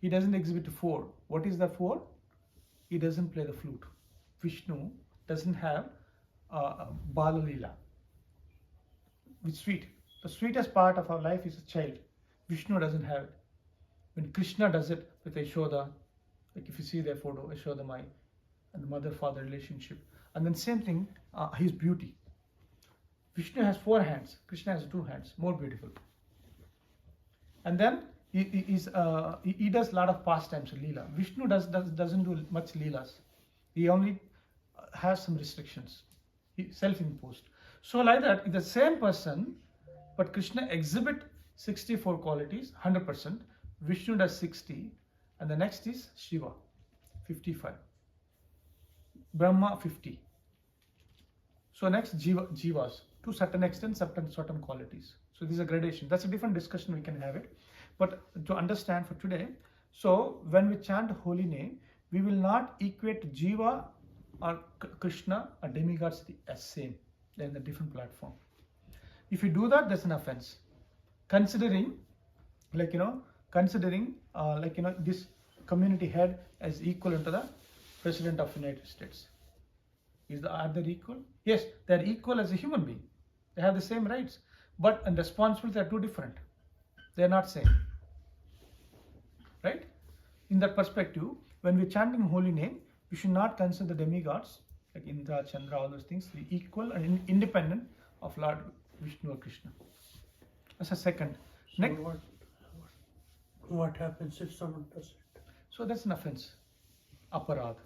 he doesn't exhibit 4. What is the 4? He doesn't play the flute. Vishnu doesn't have Bala Leela. It's sweet. The sweetest part of our life is a child. Vishnu doesn't have it. When Krishna does it with Yashoda, like if you see their photo, Yashoda Mai, and the mother-father relationship, and then same thing, his beauty. Vishnu has 4 hands, Krishna has 2 hands, more beautiful. And then he does a lot of pastimes in Leela. Vishnu doesn't do much Leelas. He only has some restrictions, self-imposed. So like that, the same person, but Krishna exhibit 64 qualities, 100%. Vishnu does 60, and the next is Shiva, 55. Brahma, 50. So next Jivas, to certain extent, certain qualities. So this is a gradation. That's a different discussion, we can have it. But to understand for today, so when we chant holy name, we will not equate Jiva or Krishna or demigods as same. They're in a different platform. If you do that, that's an offense. Considering this community head as equivalent to the President of the United States. Are they equal? Yes, they are equal as a human being. They have the same rights, but and responsibilities are 2 different. They are not same. Right? In that perspective, when we're chanting holy name, we should not consider the demigods like Indra, Chandra, all those things to be equal and independent of Lord Vishnu or Krishna. That's a second. So Next, what happens if someone does it? so that's an offense. Aparad.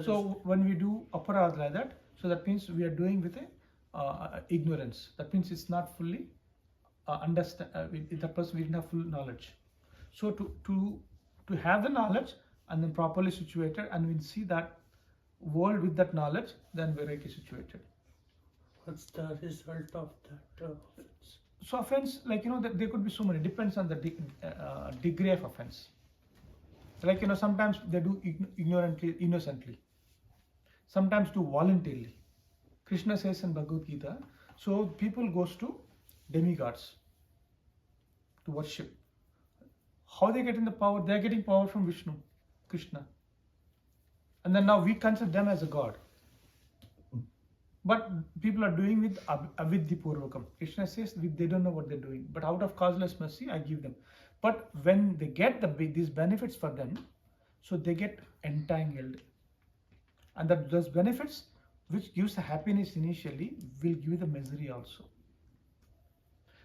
So When we do aparad like that, so that means we are doing with a ignorance. That means it's not fully understand. That person we didn't have full knowledge. So to have the knowledge and then properly situated, and we see that world with that knowledge, then we're right situated. what's the result of that offense? So offense, there could be so many. Depends on the degree of offense. Sometimes they do ignorantly, innocently. Sometimes do voluntarily. Krishna says in Bhagavad Gita, so people goes to demigods to worship. How they get in the power? They are getting power from Vishnu, Krishna. And then now we consider them as a god. But people are doing with avidhi purvakam. Krishna says they don't know what they're doing. But out of causeless mercy, I give them. But when they get these benefits for them, so they get entangled. And those benefits, which gives the happiness initially, will give the misery also.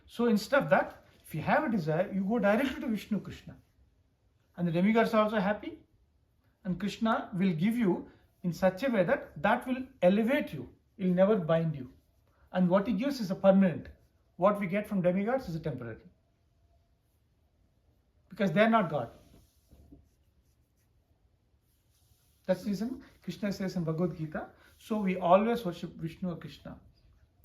So instead of that, if you have a desire, you go directly to Vishnu, Krishna. And the demigods are also happy. And Krishna will give you in such a way that will elevate you. It will never bind you. And what he gives is a permanent. What we get from demigods is a temporary. Because they are not God. That's the reason Krishna says in Bhagavad Gita, so we always worship Vishnu or Krishna.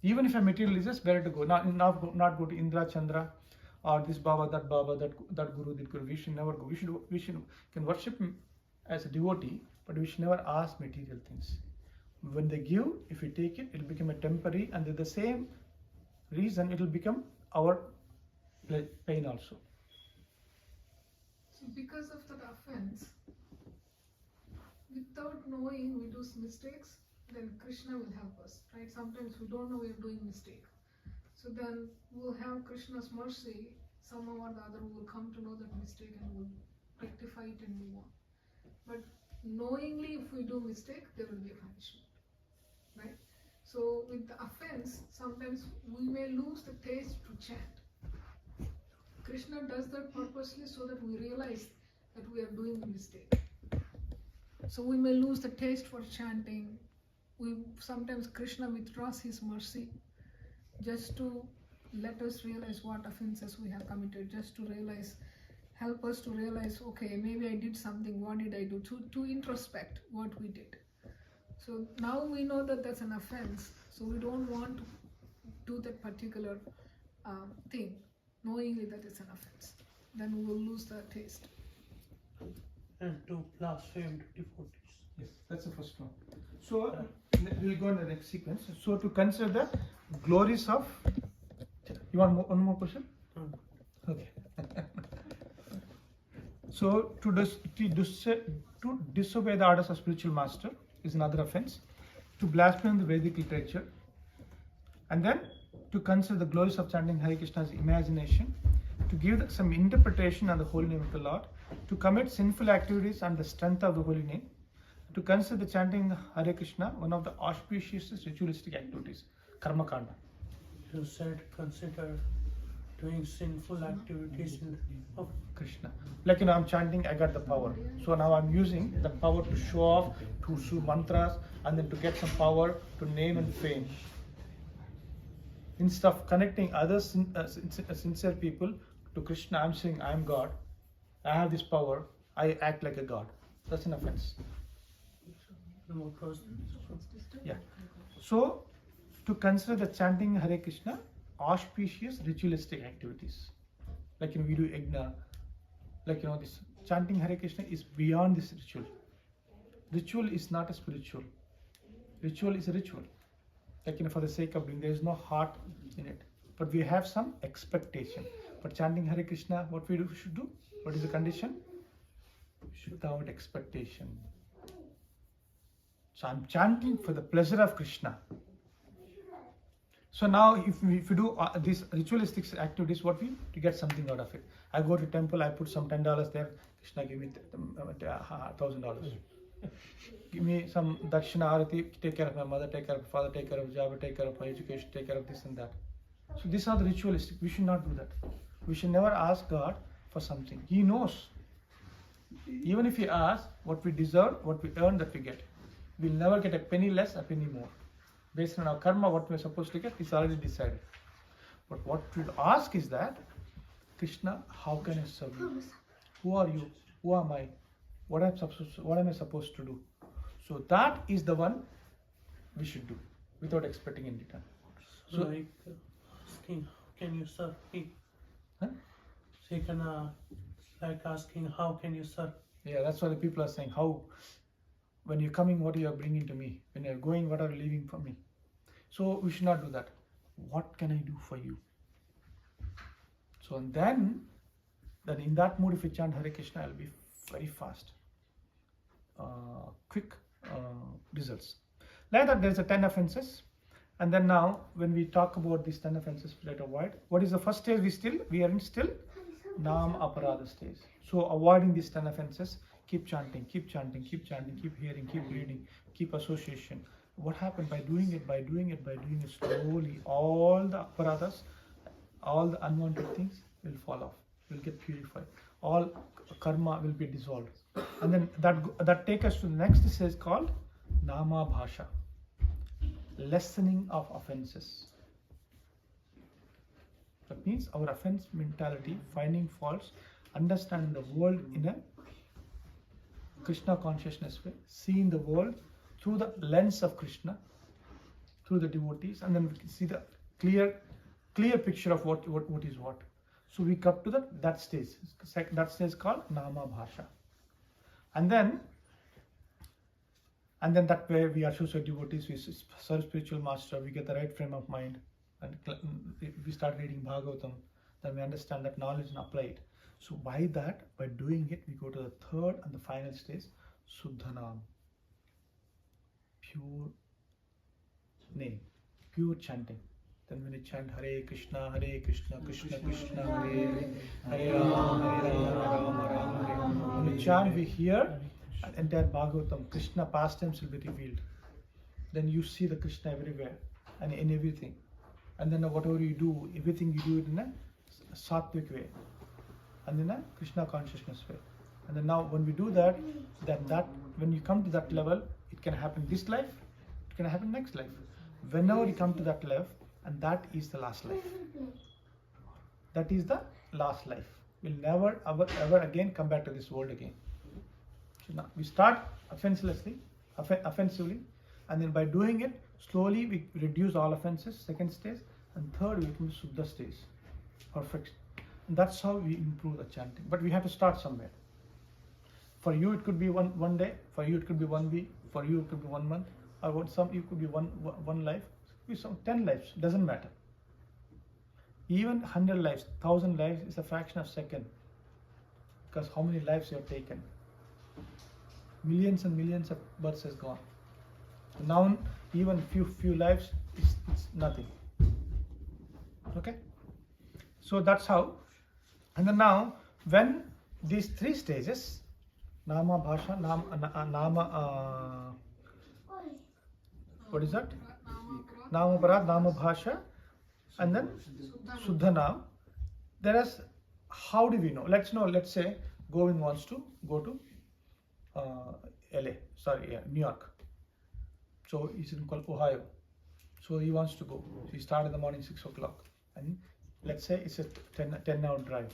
Even if a materialist, better to go. Not go to Indra, Chandra, or this Baba, that Guru, that Guru. We should never go. We can worship him as a devotee, but we should never ask material things. When they give, if we take it, it will become a temporary, and with the same reason, it will become our pain also. So because of that offense, without knowing we do mistakes, then Krishna will help us, right? Sometimes we don't know we are doing mistake. So then we'll have Krishna's mercy, somehow or the other will come to know that mistake and will rectify it and move on. But knowingly if we do mistake, there will be a punishment, right? So with the offense, sometimes we may lose the taste to chant. Krishna does that purposely so that we realize that we are doing a mistake. So we may lose the taste for chanting. Sometimes Krishna withdraws his mercy just to let us realize what offenses we have committed, just to help us to realize, okay, maybe I did something, what did I do, to introspect what we did. So now we know that that's an offense, so we don't want to do that particular thing, knowingly that it's an offense. Then we will lose the taste. And to blaspheme devotees. Yes, that's the first one. So we'll go in the next sequence. So to consider the glories of. You want one more question? Hmm. Okay. So to disobey the orders of spiritual master is another offense. To blaspheme the Vedic literature, and then to consider the glories of chanting Hare Krishna as imagination, to give some interpretation on the holy name of the Lord, to commit sinful activities on the strength of the holy name, to consider the chanting Hare Krishna one of the auspicious ritualistic activities, karma kanda. You said consider doing sinful activities in the name of Krishna. Like I'm chanting, I got the power. So now I'm using the power to show off, to show mantras, and then to get some power to name and fame. Instead of connecting other sincere people to Krishna, I'm saying I'm God. I have this power. I act like a God. That's an offense. what was Yeah. So to consider the chanting Hare Krishna auspicious ritualistic activities, like we do yajna, like this chanting Hare Krishna is beyond this ritual. Ritual is not a spiritual. Ritual is a ritual. Like for the sake of doing, there is no heart in it. But we have some expectation. But chanting Hare Krishna, what we should do? What is the condition? Without expectation. So I'm chanting for the pleasure of Krishna. So now if we do these ritualistic activities, what we get something out of it. I go to temple, I put some $10 there, Krishna give me $1,000. Give me some dakshina arati, take care of my mother, take care of my father, take care of job, take care of my education, take care of this and that. So these are the ritualistic. We should not do that. We should never ask God for something. He knows. Even if He asks, what we deserve, what we earn, that we get. We'll never get a penny less, a penny more. Based on our karma, what we're supposed to get is already decided. But what we'll ask is that, Krishna, how can I serve you? Who are you? Who am I? What am I supposed to do? So that is the one we should do without expecting in return. so like asking how can you serve me? Huh? So you can like asking how can you serve? Yeah, that's why the people are saying, how, when you're coming, what you are bringing to me? When you're going, what are you leaving for me? So we should not do that. What can I do for you? So and then in that mood, if we chant Hare Krishna, it will be very fast, quick results. Like that, there's a 10 offenses. And then now, when we talk about these 10 offenses to avoid, what is the first stage we are in still? Nam aparada stage. So avoiding these 10 offenses, keep chanting, keep chanting, keep chanting, keep hearing, keep reading, keep association. What happened by doing it slowly, all the aparadas, all the unwanted things will fall off, will get purified. All karma will be dissolved. And then that takes us to the next stage called Nama Bhasha, lessening of offenses. That means our offense mentality, finding faults, understanding the world in a Krishna consciousness way, seeing the world through the lens of Krishna, through the devotees, and then we can see the clear picture of what is what. So we come to that stage. That stage called Nama Bhasha. And then that way we are associate devotees, we serve spiritual master, we get the right frame of mind, and we start reading Bhagavatam, then we understand that knowledge and apply it. So by doing it, we go to the third and the final stage, Suddhanam, pure name, pure chanting. Then when you chant Hare Krishna, Krishna Krishna, Hare Hare, Rama Hare. When you chant, we hear an entire Bhagavatam, Krishna pastimes will be revealed. Then you see the Krishna everywhere and in everything. And then whatever you do, everything you do it in a sattvic way, and in a Krishna consciousness way. And then now when we do that when you come to that level, it can happen this life, it can happen next life. Whenever you come to that level, and that is the last life. That is the last life. We'll never ever again come back to this world again. So now we start offensively, and then by doing it, slowly we reduce all offenses, second stage, and third we come to Suddha stage, perfect. And that's how we improve the chanting. But we have to start somewhere. For you it could be one day, for you it could be 1 week, for you it could be 1 month, or it could be one life, it could be some 10 lives, doesn't matter. Even 100 lives, 1,000 lives is a fraction of a second because how many lives you have taken? Millions and millions of births has gone. Now even few lives it's nothing. Okay, so that's how. And then now when these three stages, nama, bhasha, what is that? Nama, parad, nama, bhasha, and then Suddha Nam. There is, how do we know? Let's say Govind wants to go to New York. So he's in Ohio. So he wants to go. So he started in the morning 6 o'clock. And let's say it's a 10-hour drive.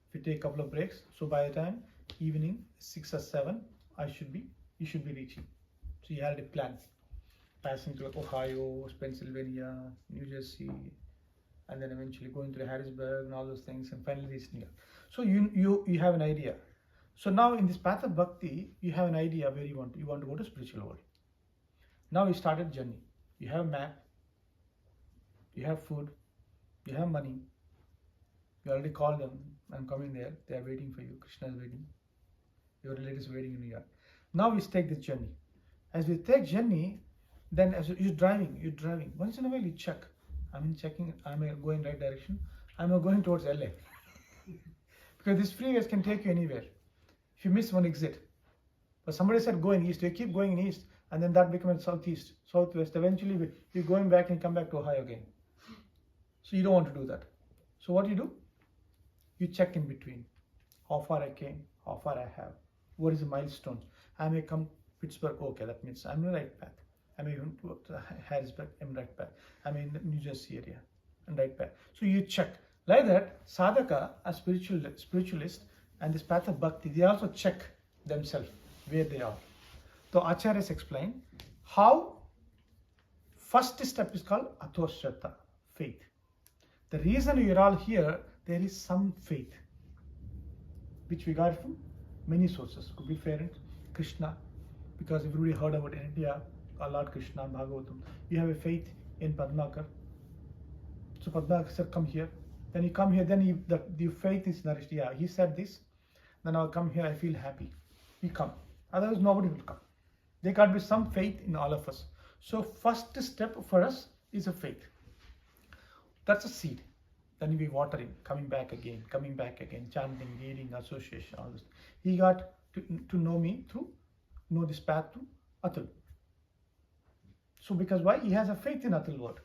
If you take a couple of breaks, so by the time evening 6 or 7, you should be reaching. So he had a plan. Passing through Ohio, Pennsylvania, New Jersey, and then eventually going to Harrisburg and all those things, and finally reach New York. So you have an idea. So now in this path of bhakti, you have an idea where you want to go to spiritual world. Now you started journey. You have a map, you have food, you have money. You already called them. I'm coming there. They are waiting for you. Krishna is waiting. Your relatives are waiting in New York. Now we take this journey. As we take journey, then as you're driving. Once in a while you check. I'm going right direction. I'm going towards LA. Because these freeways can take you anywhere. If you miss one exit. But somebody said go in east. You keep going in east, and then that becomes southeast, southwest. Eventually you're going back and come back to Ohio again. So you don't want to do that. So what do? You check in between. How far I came, how far I have. What is the milestone? I may come Pittsburgh, okay, that means I'm in the right path. I may even go to Harrisburg, I'm in the right path. I'm in the New Jersey area, and right path. So you check. Like that, sadhaka, a spiritualist, and this path of bhakti, they also check themselves where they are. So Acharyas explain how first step is called Atoshrata, faith. The reason you're all here, there is some faith, which we got from many sources. Could be parents, Krishna, because everybody heard about India, Lord Krishna, Bhagavatam. You have a faith in Padmakar. So Padmakar said, come here. Then you come here, then the faith is nourished. Yeah, he said this. Then I'll come here, I feel happy. You come. Otherwise, nobody will come. There got to be some faith in all of us. So first step for us is a faith. That's a seed. Then you be watering, coming back again, chanting, reading, association, all this. He got to know me through, know this path to Atul. So because why? He has a faith in Atul word.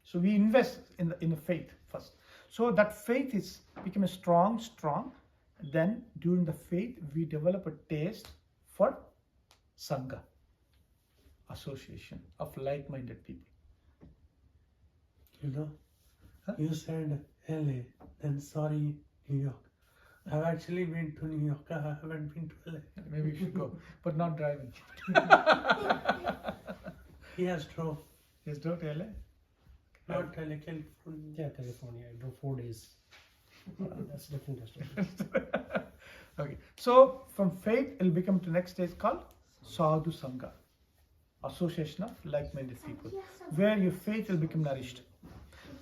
So we invest in the faith first. So that faith is become strong. Then during the faith, we develop a taste for Sangha, association of like-minded people. You know, you said LA, then sorry, New York. I've actually been to New York. I haven't been to LA. Maybe you should go, but not driving. He has drove. Yes, drove to LA? Not LA, California. Yeah, California. I drove 4 days. That's a different distance. Okay, so from faith, it will become to next stage called Sadhu Sangha, association of like-minded people, where your faith will become nourished.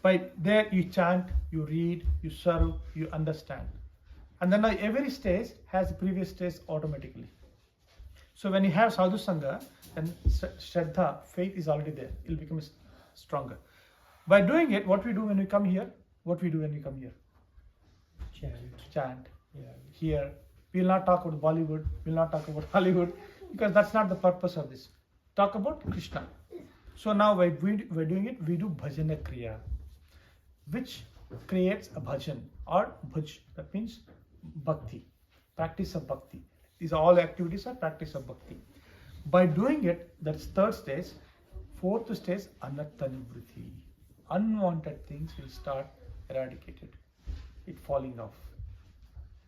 By there you chant, you read, you serve, you understand. And then every stage has the previous stage automatically. So when you have Sadhu Sangha, then Shraddha, faith is already there. It will become stronger. By doing it, what we do when we come here? Chant. Yeah. Here. We will not talk about Bollywood, we will not talk about Hollywood, because that's not the purpose of this. Talk about Krishna. So now by doing it, we do Bhajana Kriya, which creates a bhajan or bhaj. That means bhakti, practice of bhakti. These all activities are practice of bhakti. By doing it, that's third stage. Fourth stage, anartha nivritti. Unwanted things will start eradicated. It falling off.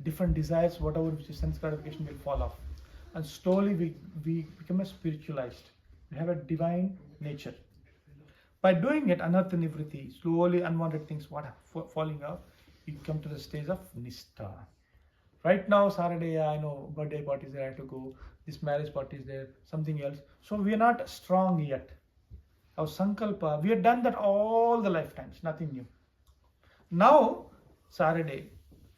Different desires, whatever which is sense gratification, will fall off. And slowly we become a spiritualized. We have a divine nature. By doing it, anartha nivritti, slowly unwanted things falling off, you come to the stage of nistha. Right now, Saturday, I know birthday party is there, I have to go. This marriage party is there, something else. So we are not strong yet. Our sankalpa, we have done that all the lifetimes, nothing new. Now, Saturday,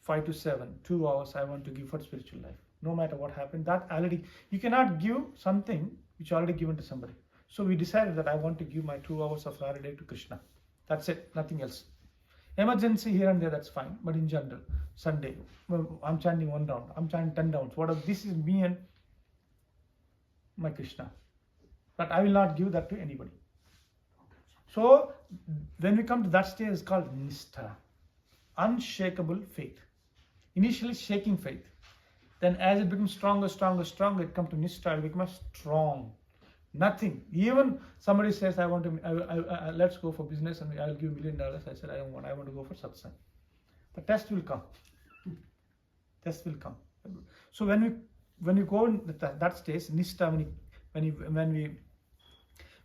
5 to 7, 2 hours I want to give for spiritual life. No matter what happened, that already, you cannot give something which you already given to somebody. So we decided that I want to give my 2 hours of Friday day to Krishna. That's it, nothing else. Emergency here and there, that's fine. But in general, Sunday, well, I'm chanting 1 round, I'm chanting 10 rounds. Whatever, this is me and my Krishna. But I will not give that to anybody. So when we come to that stage, it's called Nishtha, unshakable faith. Initially shaking faith. Then as it becomes stronger, it comes to Nishtha, it becomes strong. Nothing. Even somebody says, I want to, let's go for business and I'll give $1 million. I said, I don't want, I want to go for satsang. The test will come. Test will come. So when we go in that stage, Nishtha, when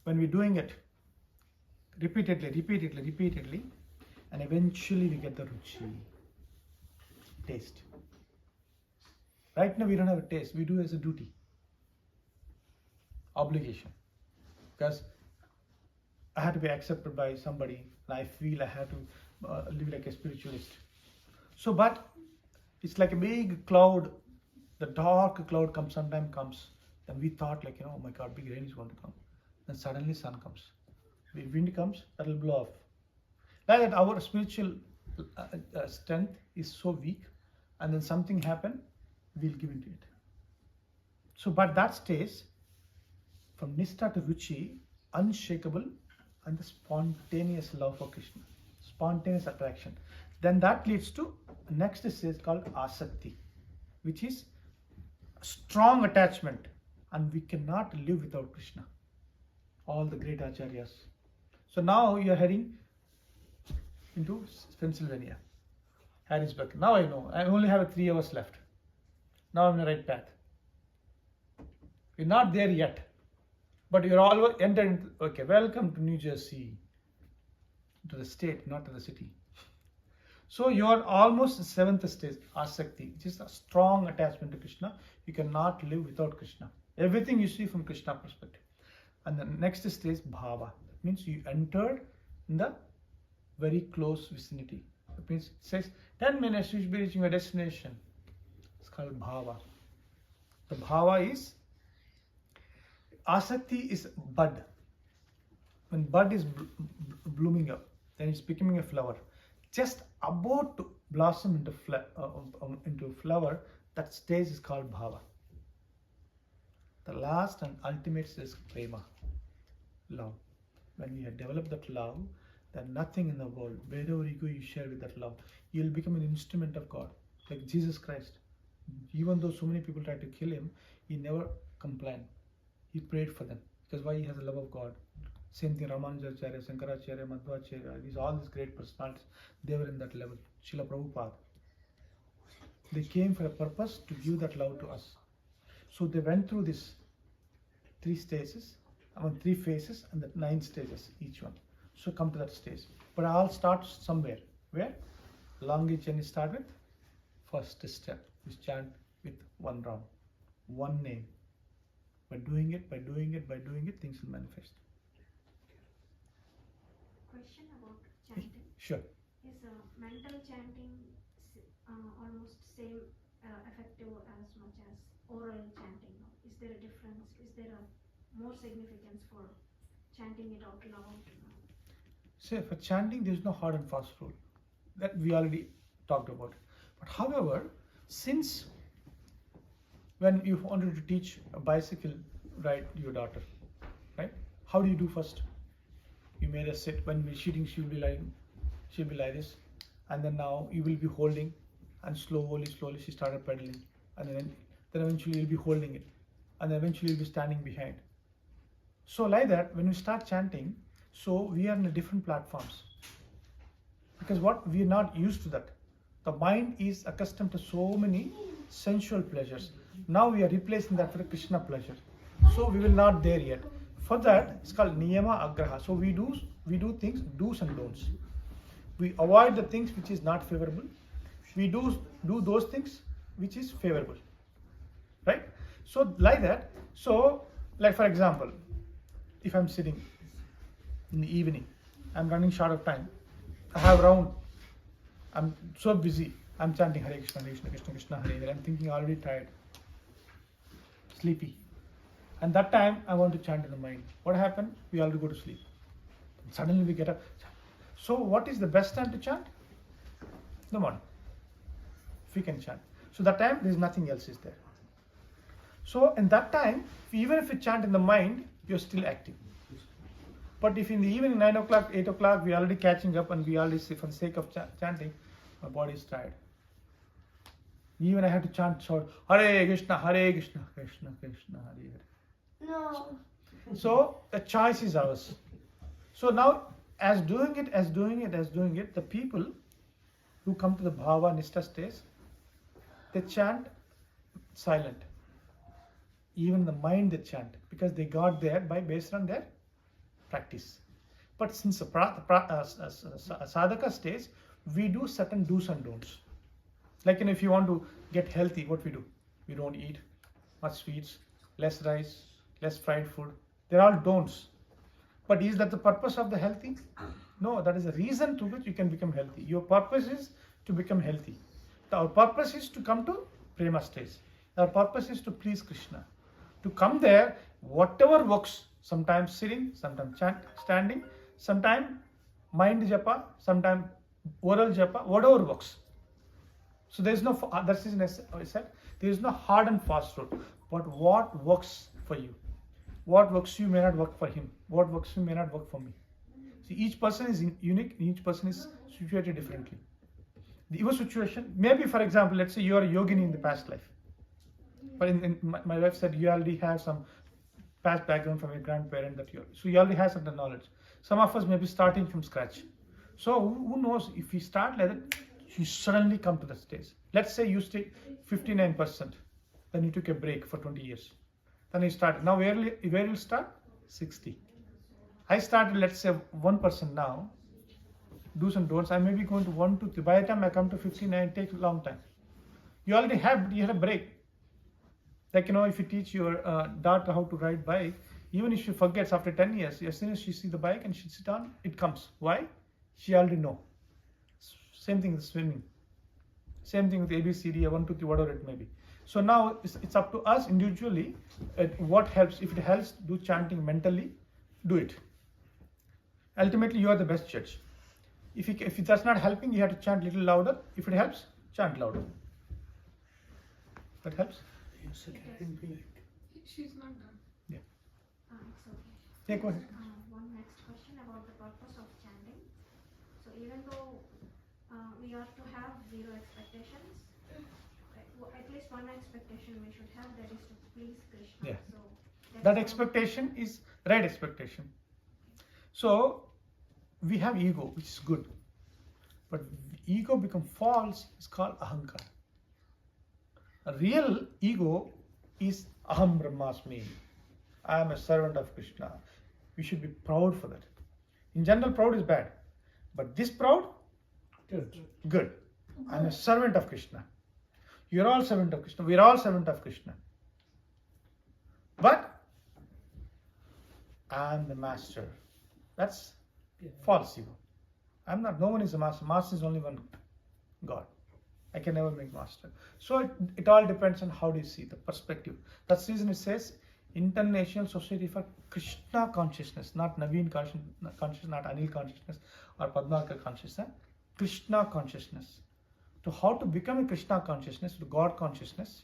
we're doing it repeatedly, and eventually we get the ruchi, taste. Right now we don't have a taste, we do as a duty, obligation, because I had to be accepted by somebody and I feel I have to live like a spiritualist. So, but it's like a big cloud, the dark cloud sometimes comes, then we thought like, oh my God, big rain is going to come. Then suddenly sun comes. If wind comes, that will blow off. Like that our spiritual strength is so weak, and then something happen, we'll give into it. So, but that stage, from Nishtha to Ruchi, unshakable and the spontaneous love for Krishna, spontaneous attraction. Then that leads to next stage called Asakti, which is strong attachment, and we cannot live without Krishna. All the great acharyas. So now you are heading into Pennsylvania, Harrisburg. Now I know, I only have 3 hours left. Now I'm on the right path. You're not there yet, but you're always entered into, okay, welcome to New Jersey, to the state, not to the city. So you're almost the 7th stage, Asakti, which is a strong attachment to Krishna. You cannot live without Krishna. Everything you see from Krishna perspective. And the next stage, Bhava. That means you entered in the very close vicinity. That means it says 10 minutes you should be reaching your destination. It's called Bhava. The Bhava is, Asakti is bud. When bud is blooming up, then it's becoming a flower. Just about to blossom into flower, that stage is called Bhava. The last and ultimate stage is Prema, love. When you have developed that love, then nothing in the world, wherever you go, you share with that love. You'll become an instrument of God, like Jesus Christ. Even though so many people tried to kill him, he never complained. He prayed for them. Because why? He has the love of God. Same thing, Ramanujacharya, Shankaracharya, Madhvacharya, all these great personalities, they were in that level. Srila Prabhupada. They came for a purpose to give that love to us. So they went through this 3 phases and the 9 stages each one. So come to that stage. But I'll start somewhere. Where? Language journey start with first step. We chant with 1 round, 1 name. By doing it, things will manifest. Question about chanting. Sure. Is mental chanting almost same effective as much as oral chanting? Is there a difference? Is there a more significance for chanting it out loud? Say for chanting, there is no hard and fast rule. That we already talked about. But however, since when you wanted to teach a bicycle ride to your daughter, right? How do you do first? You made her sit. When we're shooting, she'll be like this, and then now you will be holding, and slowly she started pedaling, and then eventually you'll be holding it, and then eventually you'll be standing behind. So like that, when we start chanting, so we are in different platforms, because what we are not used to that. The mind is accustomed to so many sensual pleasures. Now we are replacing that for a Krishna pleasure. So we will not there yet. For that, it's called niyama agraha. So we do things, do's and don'ts. We avoid the things which is not favorable. We do those things which is favorable. Right? So like that. So like for example, if I'm sitting in the evening, I'm running short of time. I have round. I'm so busy. I'm chanting Hare Krishna, Krishna Krishna, Krishna Hare Hare. I'm thinking already tired, sleepy. And that time I want to chant in the mind. What happened? We already go to sleep. Suddenly we get up. So what is the best time to chant? The morning. If we can chant. So that time there is nothing else is there. So in that time, even if you chant in the mind, you're still active. But if in the evening 9 o'clock, 8 o'clock, we're already catching up and we already for the sake of chanting, my body is tired. Even I had to chant short, Hare Krishna, Krishna Krishna, Hare Hare. No. So the choice is ours. So now, as doing it, the people who come to the bhava nishta stage, they chant silent. Even the mind they chant because they got there based on their practice. But since a sadhaka stage, we do certain do's and don'ts. Like if you want to get healthy, what we do? We don't eat much sweets, less rice, less fried food. They're all don'ts. But is that the purpose of the healthy? No, that is a reason to which you can become healthy. Your purpose is to become healthy. Our purpose is to come to prema stage. Our purpose is to please Krishna. To come there, whatever works, sometimes sitting, sometimes standing, sometimes mind japa, sometimes oral japa, whatever works. So there is no, that is I said, there is no hard and fast rule. But what works for you? What works for you may not work for him. What works for you may not work for me. See, each person is unique, each person is situated differently. Your situation, maybe for example, let's say you are a yogini in the past life. But my wife said you already have some past background from your grandparent so you already have certain knowledge. Some of us may be starting from scratch. So who knows, if we start like that, you suddenly come to the stage. Let's say you stay 59%, then you took a break for 20 years. Then you started. Now where will you start? 60. I started, let's say 1% now. Do's and don'ts. I may be going to 1, 2, 3. By the time I come to 59, it takes a long time. You had a break. Like if you teach your daughter how to ride bike, even if she forgets after 10 years, as soon as she sees the bike and she sits down, it comes. Why? She already know. Same thing with swimming. Same thing with ABCD, 1, 2, 3, whatever it may be. So now it's up to us individually. What helps? If it helps, do chanting mentally, do it. Ultimately, you are the best judge. If that's not helping, you have to chant a little louder. If it helps, chant louder. That helps? Yes, okay. She's not done. It's okay. Yeah, go ahead. One next question about the purpose of chanting. So even though we are to have zero expectations, at least one expectation we should have, that is to please Krishna. Yeah. So That expectation is right expectation. So we have ego, which is good. But ego become false is called ahankar. A real ego is aham brahmasmi. I am a servant of Krishna. We should be proud for that. In general, proud is bad. But this proud, good. I am a servant of Krishna. You are all servant of Krishna. We are all servant of Krishna. But I am the master. That's false ego. I'm not. No one is a master. Master is only one God. I can never make master. So it all depends on how do you see the perspective. That's the reason it says International Society for Krishna Consciousness, not Naveen consciousness, not Anil consciousness or Padmakar consciousness. Krishna consciousness. To how to become a Krishna consciousness, to God consciousness,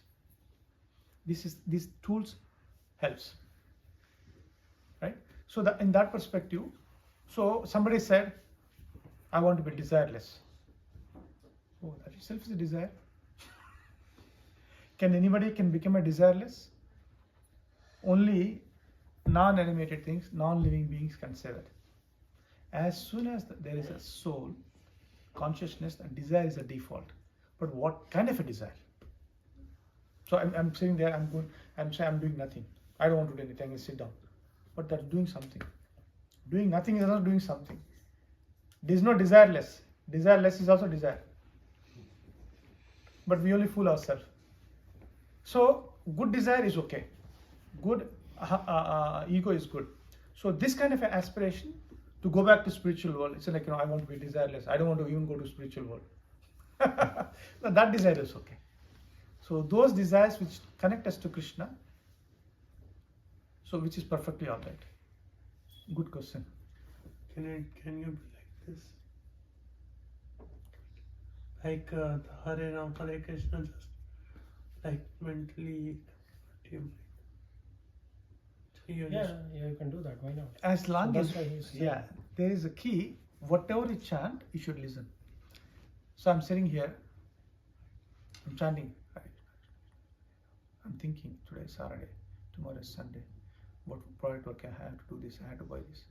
these tools helps. Right? So that in that perspective, so somebody said, I want to be desireless. Oh, that itself is a desire. Can anybody become a desireless? Only non-animated things, non-living beings can say that. As soon as there is a soul, consciousness, and desire is a default. But what kind of a desire? So I'm sitting there, I'm saying I'm doing nothing. I don't want to do anything, I sit down. But that's doing something. Doing nothing is not doing something. There is no desireless. Desireless is also desire. But we only fool ourselves. So good desire is okay. Good ego is good. So this kind of an aspiration to go back to spiritual world, it's like I want to be desireless. I don't want to even go to spiritual world. No, that desire is okay. So those desires which connect us to Krishna, so which is perfectly all right. Good question. Can you be like this? Like the Hare Ram, Hare Krishna, just like mentally. So you Yeah, you can do that. Why not? As long So as that's why he's saying. yeah, there is a key. Whatever you chant, you should listen. So I'm sitting here. I'm chanting. I'm thinking today is Saturday, tomorrow is Sunday. What product work I have to do this? I have to buy this.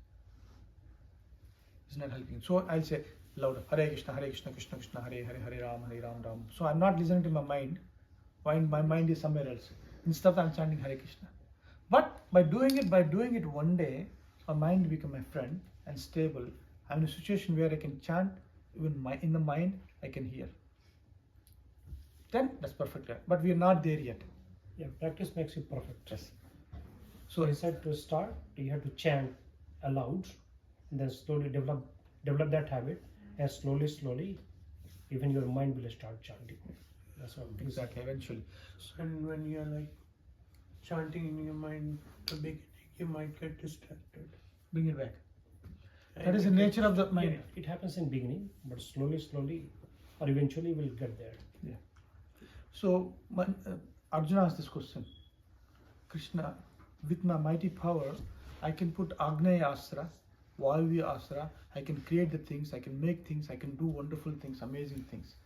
It's not helping. So I'll say louder. Hare Krishna, Krishna Krishna, Hare Ram, Ram. So I'm not listening to my mind. My mind is somewhere else. Instead, I'm chanting Hare Krishna. But by doing it one day, my mind become my friend and stable. I'm in a situation where I can chant even in the mind. I can hear. Then that's perfect. But we are not there yet. Yeah, practice makes you perfect. Yes. So he said to start, you have to chant aloud, and then slowly develop that habit, and slowly, even your mind will start chanting. That's what it is. Exactly. Eventually. And when you're like chanting in your mind, the beginning, you might get distracted. Bring it back. That And is the you nature of the Yeah, mind. it happens in beginning, but slowly, or eventually we'll get there. Yeah. So Arjuna asked this question. Krishna, with my mighty power, I can put Agneya Astra, Vayuya Astra. I can create the things. I can make things. I can do wonderful things, amazing things.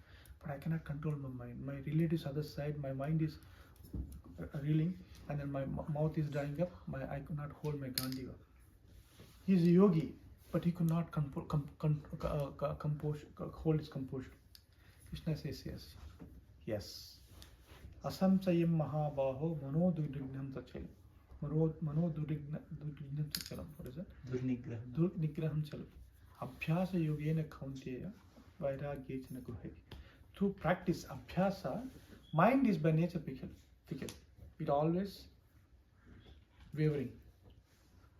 But I cannot control my mind. My relatives other side. My mind is reeling, and then my mouth is drying up. I could not hold my Gandiva. He is a yogi, but he could not hold his composure. Krishna says yes. Yes. Asamsayam Mahabaho Manodudrignam Tachalam. Manodudrignam Tachalam. What is it? Durnigraham Chalam. Abhyasa Yogena Kaunteya Vairagyechana Guhai. Through practice, Abhyasa, mind is by nature fickle. It always wavering.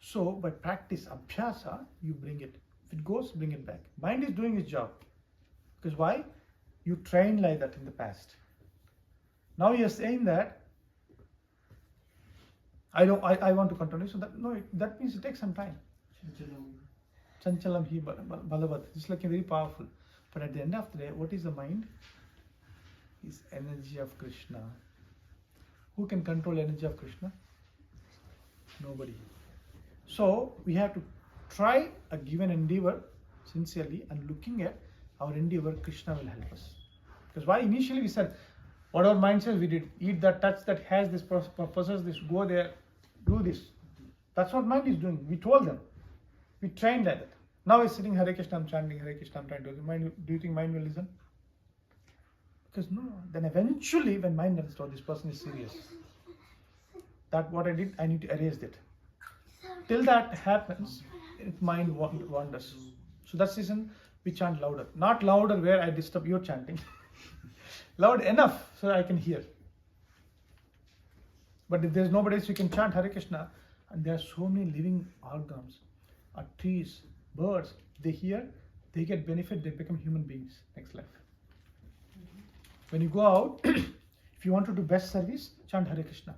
So by practice, Abhyasa, you bring it. If it goes, bring it back. Mind is doing its job. Because why? You trained like that in the past. Now you're saying that I want to control it. So that means it takes some time. Chanchalam hi balavat. It's like very powerful. But at the end of the day, what is the mind? Is energy of Krishna. Who can control energy of Krishna? Nobody. So we have to try a given endeavor sincerely, and looking at our endeavor, Krishna will help us. Because why initially we said, what our mind says we did, eat that, touch that, has this, possess this, go there, do this. That's what mind is doing. We told them. We trained like that. Now we're sitting Hare Krishna, I'm chanting Hare Krishna, I'm trying to do you think mind will listen? Because no. Then eventually when mind understands this person is serious, that what I did, I need to erase it. Till that happens, mind wanders. So that's the reason we chant louder. Not louder where I disturb your chanting. Loud enough so I can hear. But if there's nobody else, you can chant Hare Krishna. And there are so many living organisms, trees, birds. They hear, they get benefit, they become human beings next life. When you go out, if you want to do best service, chant Hare Krishna.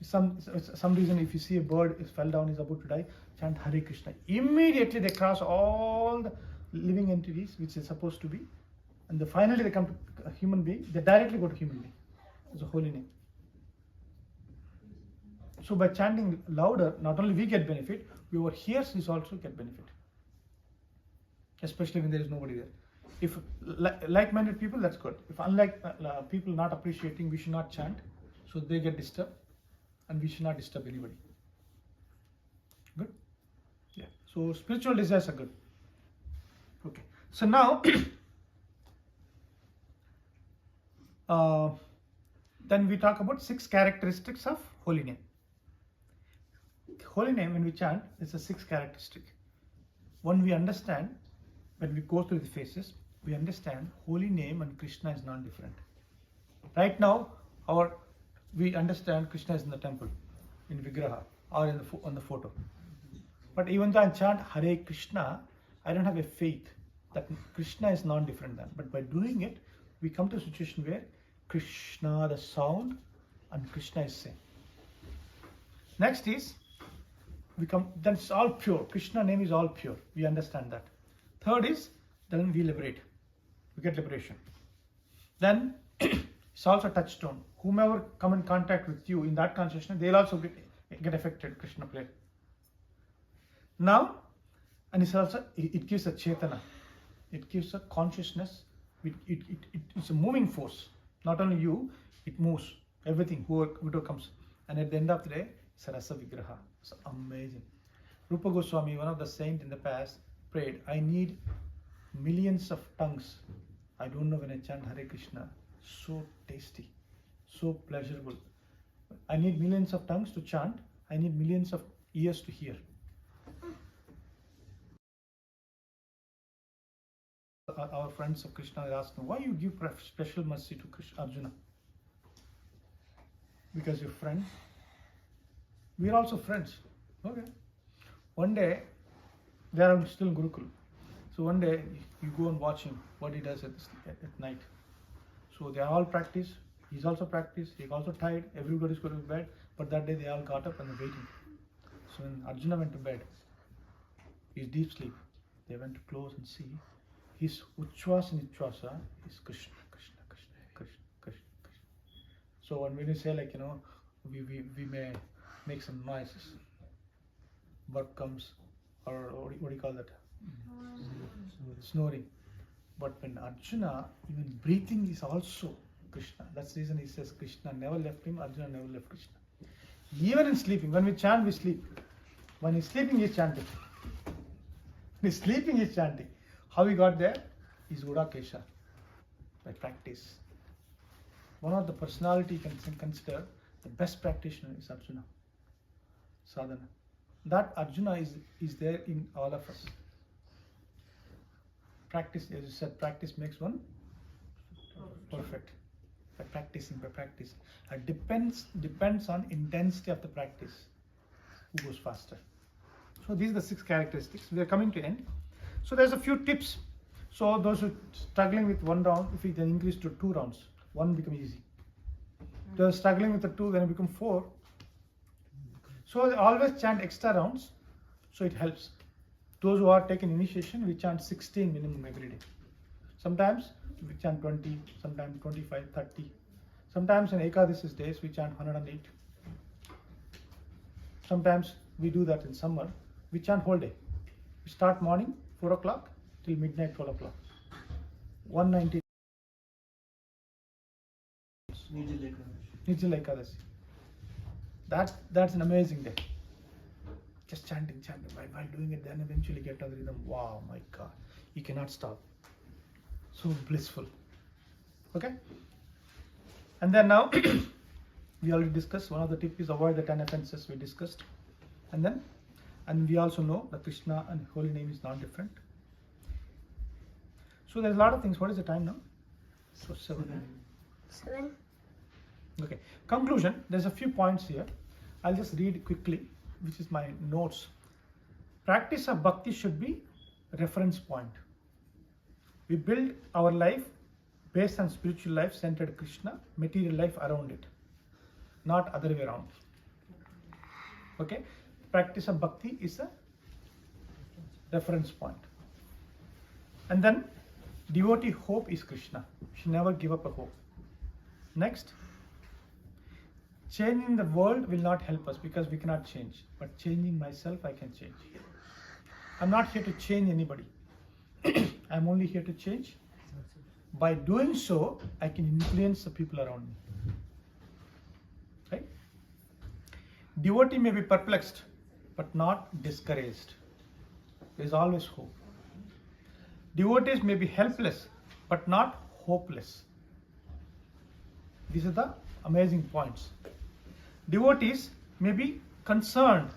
Some reason, if you see a bird is fell down, is about to die, chant Hare Krishna. Immediately they cross all the living entities which is supposed to be, and finally they come to a human being. They directly go to human being. It's a holy name. So by chanting louder, not only we get benefit, whoever hears is also get benefit. Especially when there is nobody there. If like-minded people, that's good. If unlike people not appreciating, we should not chant, so they get disturbed. And we should not disturb anybody. Good? Yeah. So spiritual desires are good. Okay. So now, then we talk about 6 characteristics of holy name. Holy name, when we chant, it's a 6 characteristic. One, we understand, when we go through the phases, we understand holy name and Krishna is not different. Right now, we understand Krishna is in the temple, in Vigraha, or on the photo. But even though I chant Hare Krishna, I don't have a faith that Krishna is non-different than. But by doing it, we come to a situation where Krishna, the sound, and Krishna is same. Next is, then it's all pure. Krishna name is all pure. We understand that. Third is, then we liberate. We get liberation. Then it's also a touchstone. Whomever come in contact with you in that consciousness, they'll also get affected. Krishna play. Now, and it's also, it gives a chetana. It gives a consciousness. It's a moving force. Not only you, it moves everything. Whoever comes. And at the end of the day, it's a rasa vigraha. It's amazing. Rupa Goswami, one of the saints in the past, prayed, I need millions of tongues. I don't know when I chant Hare Krishna. So tasty, so pleasurable. I need millions of tongues to chant. I need millions of ears to hear. Our friends of Krishna are asking, why you give special mercy to Krishna, Arjuna? Because you're friends. We are also friends. Okay. One day, they are still in Gurukul. So one day, you go and watch him, what he does at night. So they all practice. He's also practiced. He's also tired. Everybody's going to bed. But that day, they all got up and they're waiting. So when Arjuna went to bed, he's deep sleep. They went to close and see. His Uchvasa and Nichvasa is Krishna, Krishna, Krishna, Krishna, Krishna, Krishna. So when we say like, we may make some noises. Bird comes, or what do you call that? Snoring. But when Arjuna, even breathing is also Krishna. That's the reason he says Krishna never left him, Arjuna never left Krishna. Even in sleeping, when we chant, we sleep. When he's sleeping, he's chanting. When he's sleeping, he's chanting. How he got there is Udakesha, by practice. One of the personality you can consider the best practitioner is Arjuna. Sadhana. That Arjuna is there in all of us. Practice, as you said, practice makes one perfect. By practicing. It depends on intensity of the practice. Who goes faster? So these are the 6 characteristics. We are coming to end. So there's a few tips. So those who are struggling with 1 round, if we can increase to 2 rounds, 1 become easy. Those struggling with the 2, then it become 4. So they always chant extra rounds, so it helps. Those who are taking initiation, we chant 16 minimum every day. Sometimes we chant 20, sometimes 25, 30. Sometimes in Ekadasis days, we chant 108. Sometimes we do that in summer. We chant whole day. We start morning, 4 o'clock, till midnight, 12 o'clock. 190. Nijil Ekadasi. That's an amazing day. Just chanting. While doing it, then eventually get on the rhythm. Wow, my God. You cannot stop. So blissful. Okay? And then now, we already discussed, one of the tips is avoid the 10 offenses we discussed. And we also know that Krishna and holy name is not different. So there's a lot of things. What is the time now? So 7. 7. Okay. Conclusion. There's a few points here. I'll just read quickly, which is my notes. Practice of bhakti should be reference point. We build our life based on spiritual life centered Krishna, material life around it, not other way around. Okay. Practice of bhakti is a reference point. And then devotee hope is Krishna. She never give up a hope. Next, changing the world will not help us because we cannot change. But changing myself, I can change. I'm not here to change anybody. I'm only here to change. By doing so, I can influence the people around me. Right? Devotee may be perplexed, but not discouraged. There is always hope. Devotees may be helpless, but not hopeless. These are the amazing points. Devotees may be concerned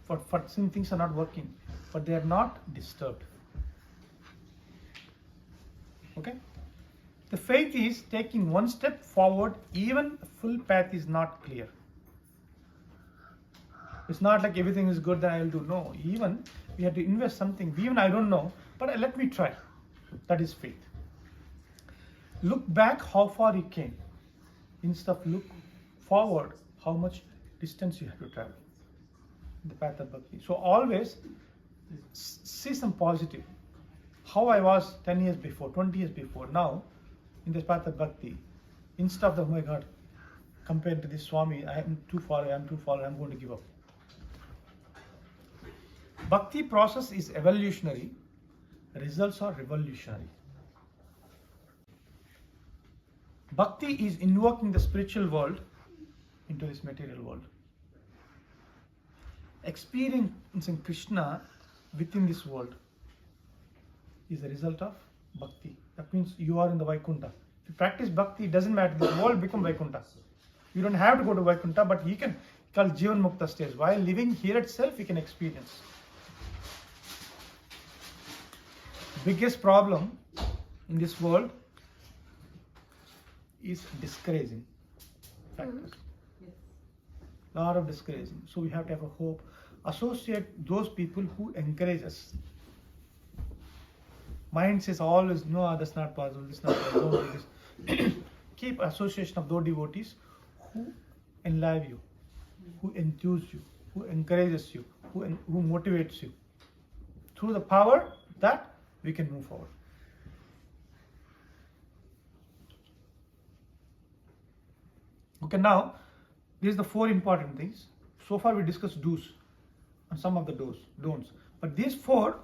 for seeing things are not working, but they are not disturbed. Okay? The faith is taking one step forward, even the full path is not clear. It's not like everything is good, then I will do. No, even we have to invest something. Even I don't know, but let me try. That is faith. Look back how far you came. Instead of look forward, how much distance you have to travel. The path of bhakti. So always see some positive. How I was 10 years before, 20 years before, now in this path of bhakti, instead of the, oh my God, compared to this Swami, I am too far, I'm going to give up. Bhakti process is evolutionary, results are revolutionary. Bhakti is invoking the spiritual world into this material world. Experiencing Krishna within this world is a result of bhakti. That means you are in the Vaikuntha. If you practice bhakti, it doesn't matter, this world becomes Vaikuntha. You don't have to go to Vaikuntha, but you can call Jivan Mukta stage. While living here itself, you can experience. Biggest problem in this world is discouraging factors. Lot of discouraging. So we have to have a hope. Associate those people who encourage us. Mind says always, no, that's not possible, this is not possible, don't do this. Keep association of those devotees who enliven you, who enthuse you, who encourages you, who motivates you. Through the power that we can move forward. Okay, now these are the 4 important things. So far we discussed do's and some of the don'ts. But these 4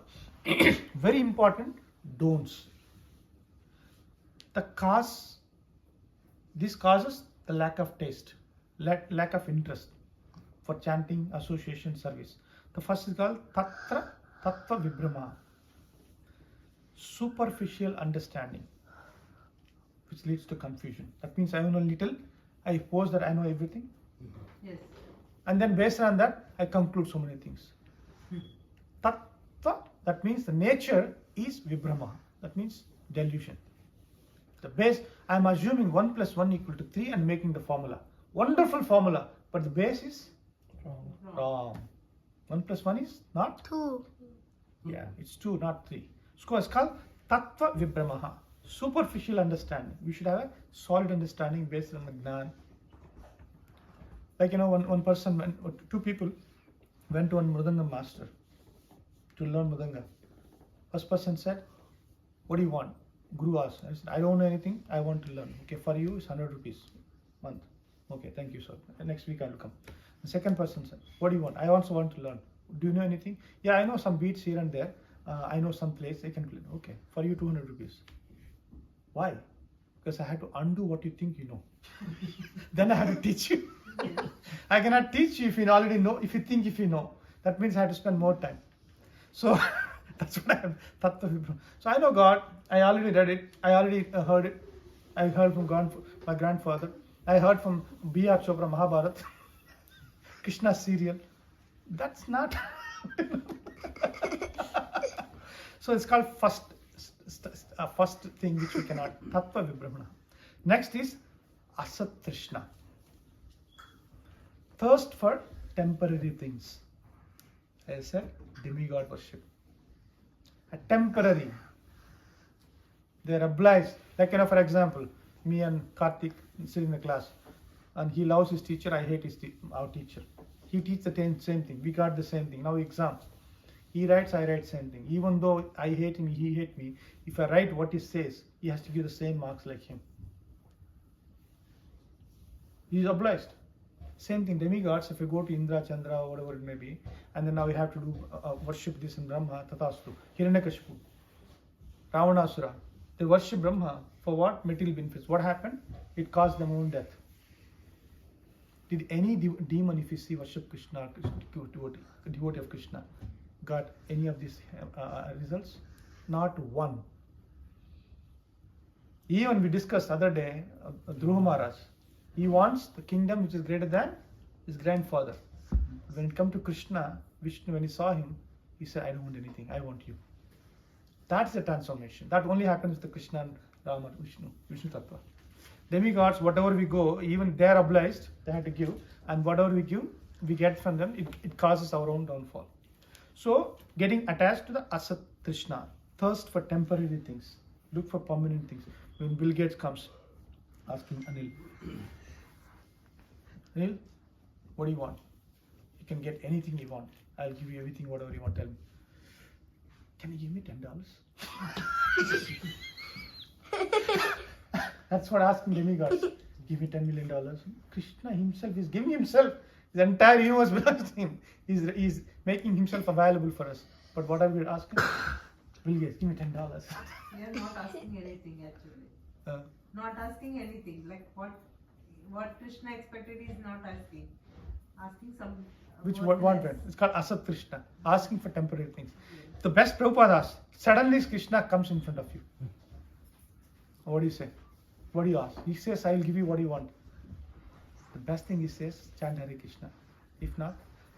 very important don'ts. This causes the lack of taste, lack of interest for chanting, association, service. The first is called Tattva Vibhrama, superficial understanding, which leads to confusion. That means I know little, I suppose that I know everything. Yes. And then based on that, I conclude so many things. Tattva, that means the nature is Vibhrama. That means delusion. The base, I am assuming 1 + 1 = 3 and making the formula. Wonderful formula, but the base is wrong. 1 + 1 is not 2. Yeah, it's 2, not 3. So it's called Tattva Vibhramaha, superficial understanding. We should have a solid understanding based on the Gnan. Like, one person, 2 people went to one Mridanga master to learn Mridanga. First person said, what do you want? Guru asked. I said, I don't know anything, I want to learn. Okay, for you it's 100 rupees month. Okay, thank you, sir. Next week I will come. The second person said, what do you want? I also want to learn. Do you know anything? Yeah, I know some beats here and there. I know some place I can play. Okay, for you 200 rupees. Why? Because I had to undo what you think you know. Then I had to teach you. I cannot teach you if you already know, if you know. That means I have to spend more time. So that's what I have. Tattva Vibhrama. So I know God. I already read it. I already heard it. I heard from my grandfather. I heard from B.R. Chopra Mahabharat. Krishna serial. That's not. So it's called first thing which we cannot. Tattva Vibhrama. Next is Asat Trishna. Thirst for temporary things. As I said, demigod worship. A temporary. They are obliged. Like, for example, me and Karthik sit in the class, and he loves his teacher, I hate our teacher. He teaches the same thing. We got the same thing. Now exam. He writes, I write same thing. Even though I hate him, he hates me. If I write what he says, he has to give the same marks like him. He is obliged. Same thing, demigods, if you go to Indra, Chandra, or whatever it may be, and then now we have to do worship this in Brahma, Tatastu, Hiranyakashipu, Ravanasura. They worship Brahma for what? Material benefits. What happened? It caused them own death. Did any demon, if you see, worship Krishna, devotee of Krishna, got any of these results? Not one. Even we discussed other day, Dhruva Maharaj, he wants the kingdom which is greater than his grandfather. When it comes to Krishna, Vishnu, when he saw him, he said, I don't want anything, I want you. That's the transformation. That only happens with the Krishna and Rama, Vishnu Tattva. Demigods, whatever we go, even they are obliged, they have to give, and whatever we give, we get from them, it causes our own downfall. So, getting attached to the Asat Trishna. thirst for temporary things. Look for permanent things. When Bill Gates comes, asking Anil, Anil, what do you want? You can get anything you want. I'll give you everything, whatever you want. Tell me. Can you give me $10? That's what asking demigods. Give me $10 million. Krishna himself is giving himself. The entire universe belongs to him. He's making himself available for us. But what are we asking? Bill Gates, give me $10. We are not asking anything actually. Not asking anything. Like what Krishna expected is not asking. Asking some. Which what one less. friend? It's called Asat Krishna. Asking for temporary things. The best Prabhupada asks. Suddenly Krishna comes in front of you. What do you say? What do you ask? He says, I will give you what you want. The best thing he says, chant Hare Krishna. If not,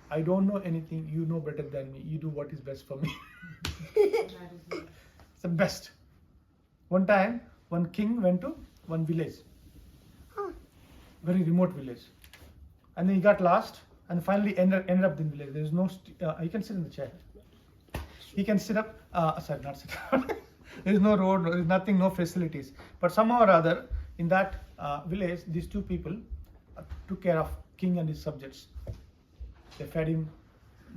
I don't know anything. You know better than me. You do what is best for me. It's the best. One time, one king went to one village. Very remote village. And then he got lost and finally ended up in the village. There is no, you can sit in the chair. He can sit up, sorry, not sit up. There is no road, there is nothing, no facilities. But somehow or other, in that village, these two people took care of king and his subjects. They fed him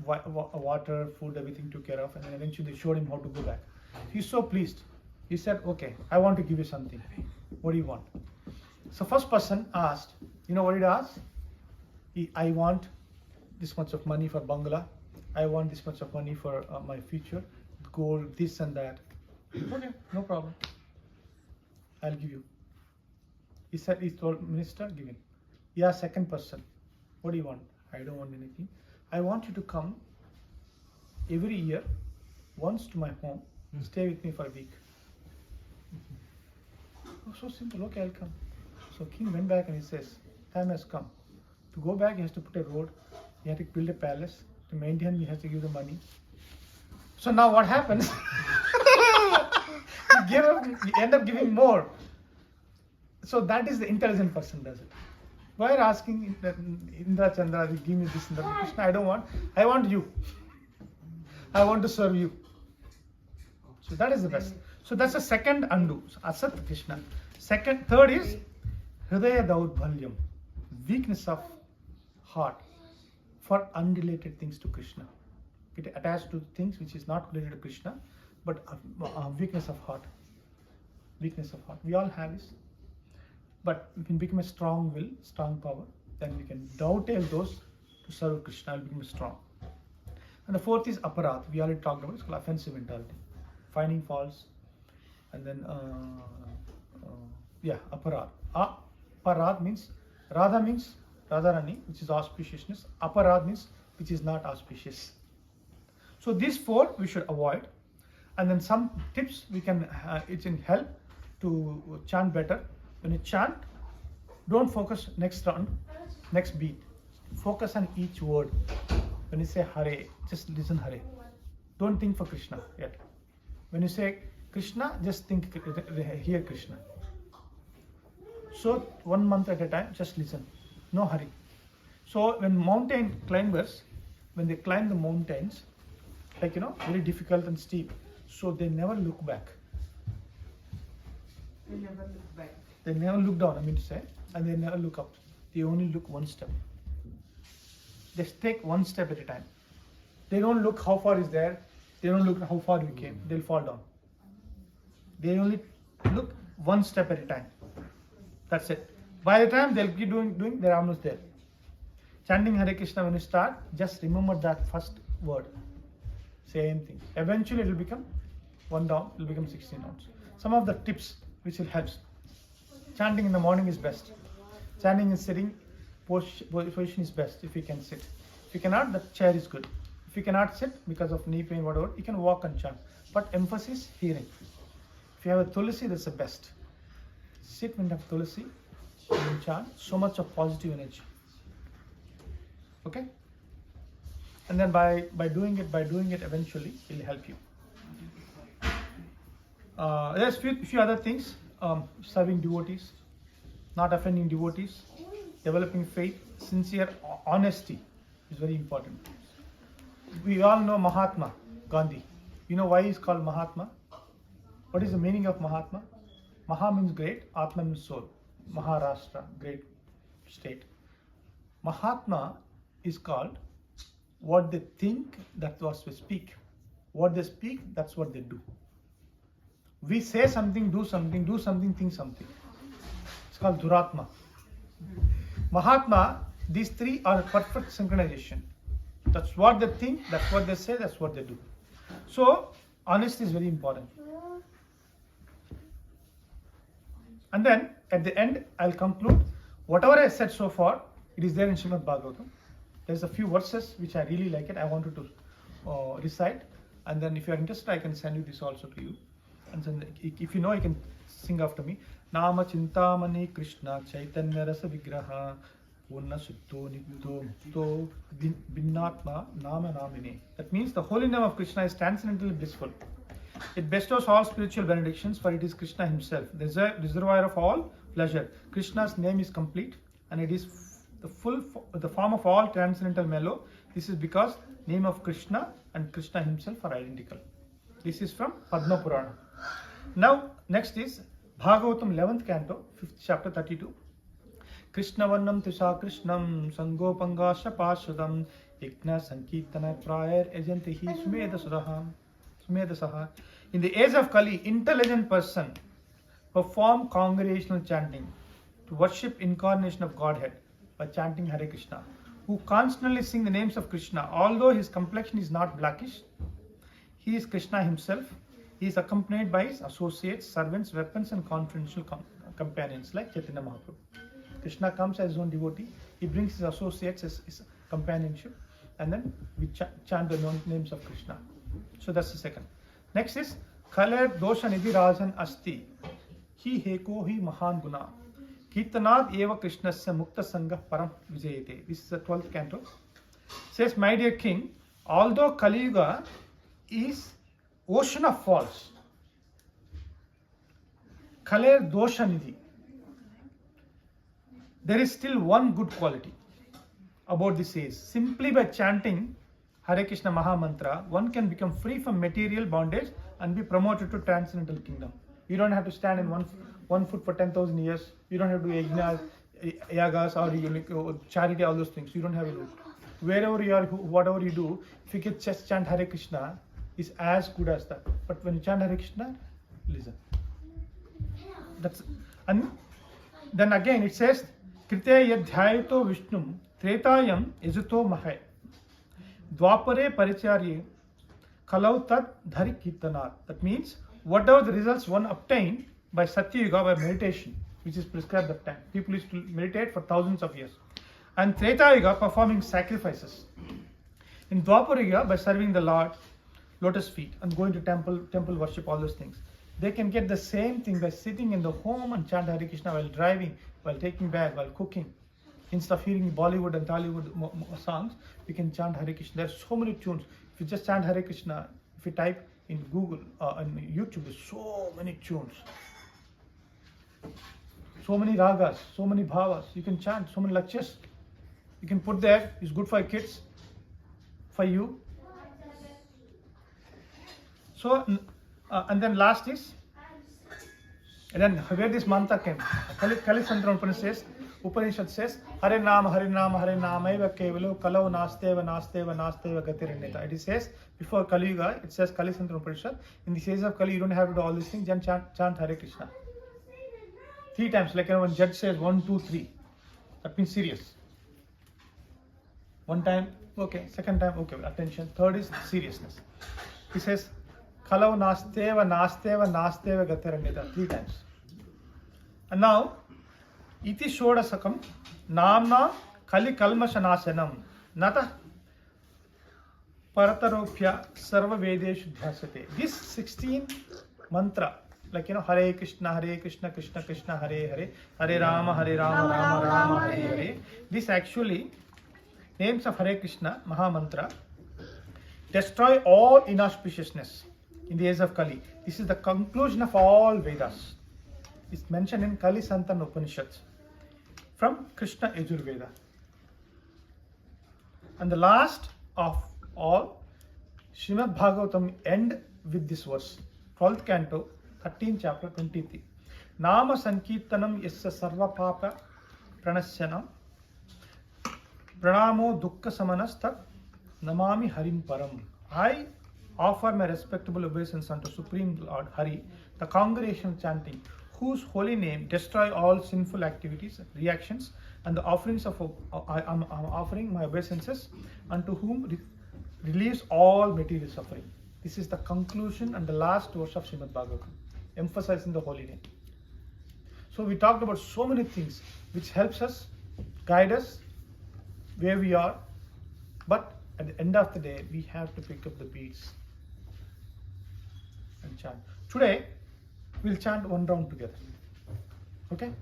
water, food, everything took care of, and then eventually they showed him how to go back. He's so pleased. He said, okay, I want to give you something. What do you want? So first person asked, you know what he asked? I want this much of money for bungalow. I want this much of money for my future, gold, this and that. Okay, no problem. I'll give you. He said, he told minister, give him. Yeah, second person. What do you want? I don't want anything. I want you to come every year, once to my home, stay with me for a week. Oh, so simple. Okay, I'll come. So king went back and he says, time has come. To go back, he has to put a road. He has to build a palace. To maintain, he has to give the money. So now what happens? He end up giving more. So that is the intelligent person does it. Why are asking Indra Chandra, give me this and that? Krishna, I don't want. I want you. I want to serve you. So that is the best. So that's the second undo. So Asat Krishna. Third is Hridaya Daudbhalyam, weakness of heart for unrelated things to Krishna. It attached to things which is not related to Krishna, but weakness of heart. Weakness of heart. We all have this. But we can become a strong will, strong power. Then we can dovetail those to serve Krishna. Will become strong. And the fourth is aparadh. We already talked about it. It's called offensive mentality. Finding faults. And then, aparadh. Aparadh means, Radha means Radharani, which is auspiciousness. Aparadh means which is not auspicious. So these four we should avoid. And then some tips we can, it can help to chant better. When you chant, don't focus next round, next beat. Focus on each word. When you say Hare, just listen Hare. Don't think for Krishna yet. When you say Krishna, just think, hear Krishna. So 1 month at a time, just listen. No hurry. So when mountain climbers, when they climb the mountains, like very difficult and steep, so they never look back. They never look back. They never look down, I mean to say, and they never look up. They only look one step. They take one step at a time. They don't look how far is there. They don't look how far we came. They'll fall down. They only look one step at a time. That's it. By the time they'll keep doing, they're almost there. Chanting Hare Krishna, when you start, just remember that first word. Same thing. Eventually it will become 1 down, it will become 16 downs. Some of the tips which will help. Chanting in the morning is best. Chanting in sitting position is best if you can sit. If you cannot, the chair is good. If you cannot sit because of knee pain, whatever, you can walk and chant. But emphasis, hearing. If you have a tulsi, that's the best. Sit when you have tulsi and chant. So much of positive energy. Okay? And then by doing it, eventually it will help you. There's few other things. Serving devotees, not offending devotees, developing faith, sincere honesty is very important. We all know Mahatma Gandhi. You know why he's called Mahatma? What is the meaning of Mahatma? Maha means great, Atma means soul. Maharashtra, great state. Mahatma is called what they think, that's what they speak. What they speak, that's what they do. We say something, do something, think something. It's called Duratma. Mahatma, these three are perfect synchronization. That's what they think, that's what they say, that's what they do. So, honesty is very important. And then, at the end, I'll conclude. Whatever I said so far, it is there in Srimad Bhagavatam. There's a few verses which I really like it. I wanted to recite. And then if you are interested, I can send you this also to you. And then if you know, you can sing after me. Nama Chintamani Krishna Chaitanya Rasa Vigraha Purna Sutto Nitto Mukto Binnatma Nama Namine. That means the holy name of Krishna is transcendently blissful. It bestows all spiritual benedictions, for it is Krishna himself, the reservoir of all pleasure. Krishna's name is complete, and it is the form of all transcendental mellow. This is because name of Krishna and Krishna himself are identical. This is from Padma Purana. Now, next is Bhagavatam 11th canto, 5th chapter 32. Krishna Vannam Tisha Krishnam Sangopangasha Pashadam Ikna Sankirtana Prayer Ejantihi Sumedha. In the age of Kali, intelligent person perform congregational chanting to worship incarnation of Godhead by chanting Hare Krishna, who constantly sing the names of Krishna. Although his complexion is not blackish, he is Krishna himself. He is accompanied by his associates, servants, weapons, and confidential companions like Chaitanya Mahaprabhu. Krishna comes as his own devotee. He brings his associates as his companionship, and then we chant the names of Krishna. So that's the second. Next is Kaler Dosha Nidhi Rajan Asti Hi Heko Hi Mahan Guna Kirtanad Eva Krishnasya Mukta Sangha Param Vijayate. This is the 12th canto. It says, my dear king, although Kali Yuga is ocean of faults, Kaler Dosha Nidhi, there is still one good quality about this age. Simply by chanting Hare Krishna Maha Mantra, one can become free from material bondage and be promoted to transcendental kingdom. You don't have to stand in one foot for 10,000 years. You don't have to do yajnas, yagas, or charity, all those things. You don't have to do. Wherever you are, whatever you do, if you can just chant Hare Krishna, is as good as that. But when you chant Hare Krishna, listen. And then again it says, Krite yadhyayato Vishnum Tretayam Yajuto Mahay Dwapare Paricharye Kalau Tat Dhari Kirtanat. That means whatever the results one obtained by Satya Yuga, by meditation, which is prescribed that time. People used to meditate for thousands of years. And Treta Yuga performing sacrifices. In Dwapara Yuga by serving the Lord, lotus feet, and going to temple worship, all those things. They can get the same thing by sitting in the home and chant Hare Krishna while driving, while taking bath, while cooking. Instead of hearing Bollywood and Tollywood songs, you can chant Hare Krishna. There are so many tunes. If you just chant Hare Krishna, if you type in Google and YouTube, there's so many tunes. So many ragas, so many bhavas. You can chant, so many lectures. You can put there. It's good for kids, for you. So, and then last is, and then where this mantra came. Kali Santara Upanishad says, Hare Nama, Hare Nama, Hare Nama, Eva Kevalo, Kalau Nasteva, Nasteva, Nasteva, Gatirineta. It says, before Kali Yuga, it says Kali Santara Upanishad. In the case of Kali, you don't have to do all these things, just chant Hare Krishna. 3 times, like when judge says 1, 2, 3. That means serious. 1 time, okay. 2nd time, okay, attention. 3rd is seriousness. He says, Kalau Nasteva, Nasteva, Nasteva, Gatiranyata. 3 times. And now, Iti Shodasakam, Namna Kali Kalmashanasanam, Nata Parataropya Sarva Vedeshu Dhyasate. This 16 mantra, like Hare Krishna, Krishna Krishna, Hare Hare, Hare Rama, Rama Rama, Hare Hare. This actually, names of Hare Krishna, Maha Mantra, destroy all inauspiciousness in the age of Kali. This is the conclusion of all Vedas. It's mentioned in Kali Santana Upanishads from Krishna Yajurveda. And the last of all, Srimad Bhagavatam end with this verse, 12th canto, 13th chapter 23. Nama Sankirtanam yassa sarva papa pranasyanam pranamo dukkha samanastat namami harim param. I offer my respectable obeisance unto Supreme Lord Hari, the congregational chanting, whose holy name destroy all sinful activities, reactions, and the offerings of I am offering my obeisances unto whom relieves all material suffering. This is the conclusion and the last verse of Srimad Bhagavatam, emphasizing the holy name. So we talked about so many things which helps us, guide us where we are, but at the end of the day, we have to pick up the beats and chant. Today, we'll chant one round together. Okay?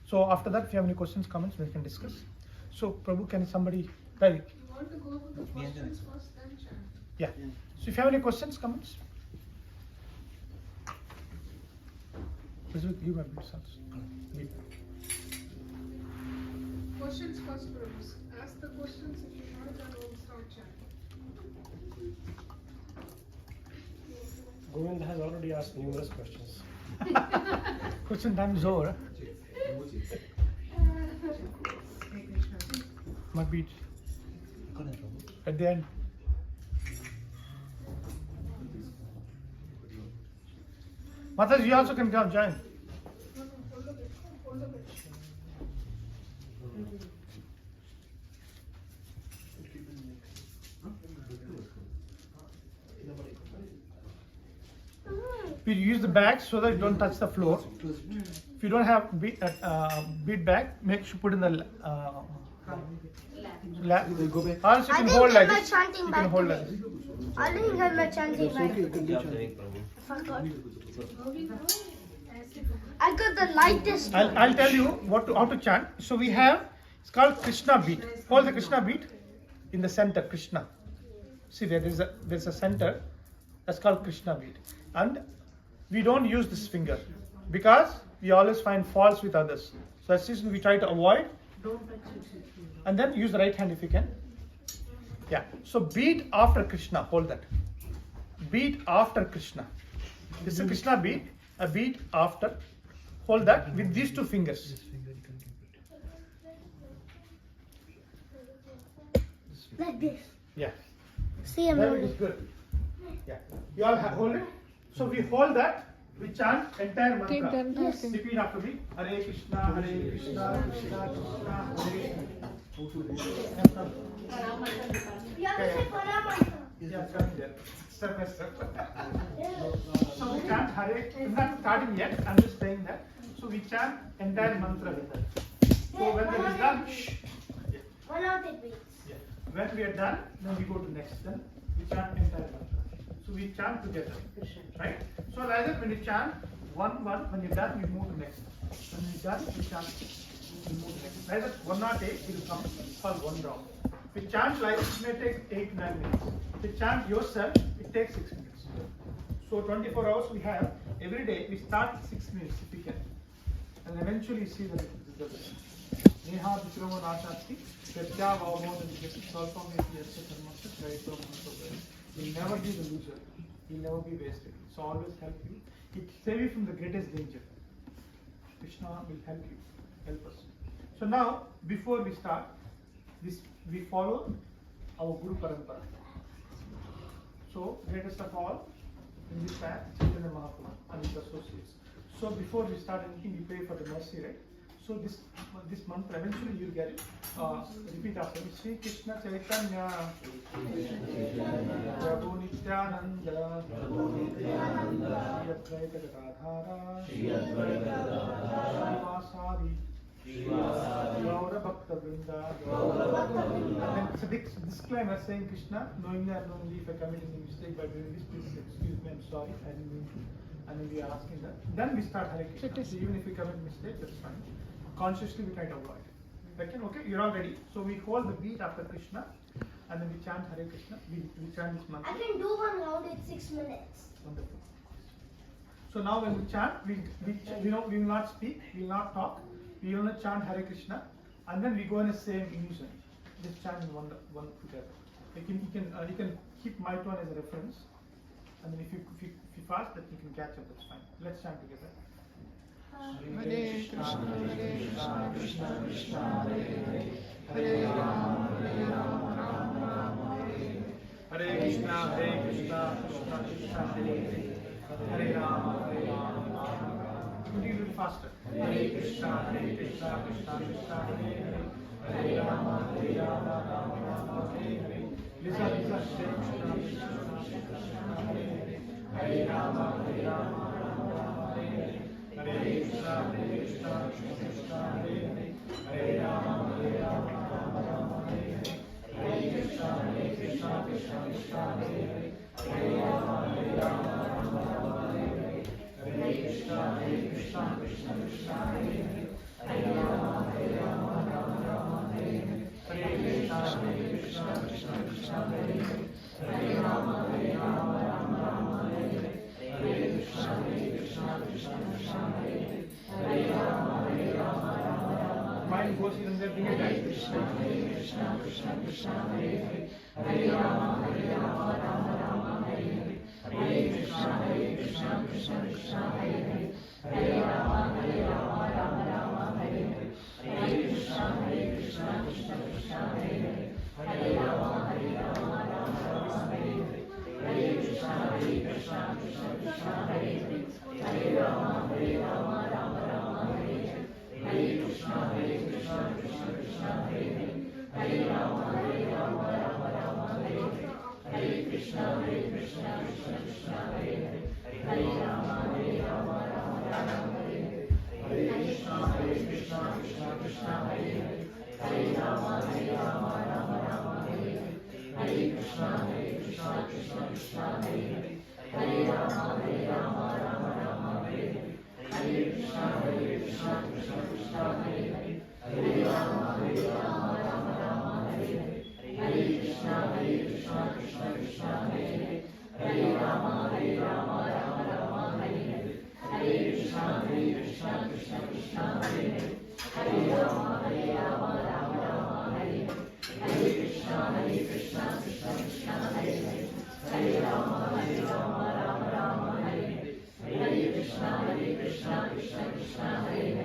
So after that, if you have any questions, comments, we can discuss. So Prabhu, can somebody tell? You want to go with the questions first, then chant. Yeah. So if you have any questions, comments, you have yourselves. Questions first, Prabhu. Ask the questions. If you have, then we'll start chanting. Govind has already asked numerous questions. Question time is over. My beat at the end. Matas, you also can come join. No, hold a bit. Hold a bit. We use the bag so that you don't touch the floor. If you don't have bead bag, make sure put in the lap. Also you I can didn't hold get like my this. chanting You back can hold today. like this. I didn't get my chanting back. I forgot. I got the lightest one. I'll tell you how to chant. So we have, it's called Krishna beat. Hold the Krishna beat in the center, Krishna. See there's a center, that's called Krishna beat. And we don't use this finger because we always find faults with others. So that's reason we try to avoid. And then use the right hand if you can. Yeah. So beat after Krishna, hold that. Beat after Krishna. This is a Krishna beat, a beat after. Hold that with these two fingers. Like this. Yeah. See, I'm That is good. Yeah. You all hold it. So we hold that. We chant entire mantra. Take 10 seconds. Repeat after me. Hare Krishna, Hare Krishna, Krishna Krishna, Hare Hare. You have to say Paramantra. Yeah, chant there. Step by step. So we chant Hare. I'm not starting yet. I'm just saying that. So we chant entire mantra with that. So when it is done, shh. Yeah. One of the beats. Yeah. When we are done, then we go to next. Then we chant entire mantra. So we chant together, right? So like that, when you chant one, when you're done, we move to next. When you're done, we chant, we move to next. Like that, 108 will come for one round. If you chant like this, it may take 8-9 minutes. If you chant yourself, it takes 6 minutes. So 24 hours we have. Every day we start 6 minutes if we can, and eventually see the results. Neha Vikrama Nashati, Pratya Vavamodha, Salpameti, etc. You'll never be the loser. You'll never be wasted. It's always help you. It save you from the greatest danger. Krishna will help you, help us. So now, before we start, this we follow our Guru Parampara. So, greatest of all, in this path, Chaitanya Mahaprabhu and his associates. So before we start anything, we pray for the mercy, right? So this mantra, eventually you'll get it. Repeat after me. Sri Krishna Chaitanya Prabhu Nityananda Shri Advaita Gadadhara Srivasadi Gaura Bhakta Vrinda. And it's a disclaimer saying Krishna, knowingly or unknowingly, if I commit any mistake by doing this, please excuse me, I'm sorry, I didn't mean to. And then we are asking that. Then we start Hare Krishna. So even if we commit mistake, that's fine. Consciously we try to avoid. Okay, you're all ready. So we hold the beat after Krishna, and then we chant Hare Krishna. We chant this mantra. I can do one round in 6 minutes. Wonderful. So now when we chant, we will not speak, we will not talk. We will not chant Hare Krishna, and then we go in the same unison. Just chant in one together. You can keep my tone as a reference. And then if you fast, then you can catch up. That's fine. Let's chant together. Hare Krishna, Krishna Krishna, Hare Hare, Hare Rama, Rama Rama, Hare Hare. Hare Krishna, Krishna Krishna, Hare Hare, Hare Rama, Rama Rama. Could you do it faster? Hare Krishna, Krishna Krishna, Hare Hare, Hare Rama, Rama Rama, Hare Hare. Lisa, Hare Krishna, Krishna Krishna, Hare Hare, Hare Rama, Rama Hare Hare. Hare Krishna, Krishna Krishna, Hare Hare, Hare Rama, Rama Hare Hare. Hare Krishna, Krishna Krishna, Hare Hare, Hare Rama, Rama Hare Hare. Hare Krishna, Krishna Krishna, Hare Hare, Hare Rama, Rama Hare Hare. Hare Krishna, Krishna Krishna, Hare Hare, Hare Rama, Rama Hare Hare. Hare Krishna, Krishna Krishna, Hare Hare, Hare Rama, Rama. Mind goes in there, bring it back. Krishna, Krishna Krishna, Hare Hare, Hare Rama, Rama Hare Hare. Hare Krishna, Krishna Krishna, Hare Hare, Hare Rama, Rama Hare Hare. Hare Krishna, Krishna Krishna, Hare Hare, Hare Rama, Rama Hare Hare. Hare Krishna, Krishna Krishna, Hare Hare, Hare Rama, Rama Hare Hare. Hare Krishna, Krishna Krishna, Hare Hare, Hare Rama, Rama Hare Hare. Hare Krishna, Krishna Krishna, Hare Hare, Hare Rama, Rama Hare Hare. Hare Krishna, Krishna Krishna, Hare Hare, Hare Rama, Rama Hare Hare. Hare Krishna, Krishna Krishna, Hare Hare, Hare Rama, Rama Hare Hare. Hare Krishna, Krishna Krishna, Hare Hare, Hare Rama, Rama Hare Hare. Hare Krishna, Krishna Krishna, Hare Hare, Hare Rama, Rama Hare Hare. Hare Krishna, Krishna Krishna, Hare Hare, Hare Rama, Rama Hare Hare. Hare Krishna, Krishna Krishna, Hare Hare, Hare Rama, Rama Hare Hare. Hare Krishna, Krishna Krishna, Hare Hare, Hare Rama, Rama Hare Hare. Hare Krishna, Krishna Krishna, Hare Hare, Hare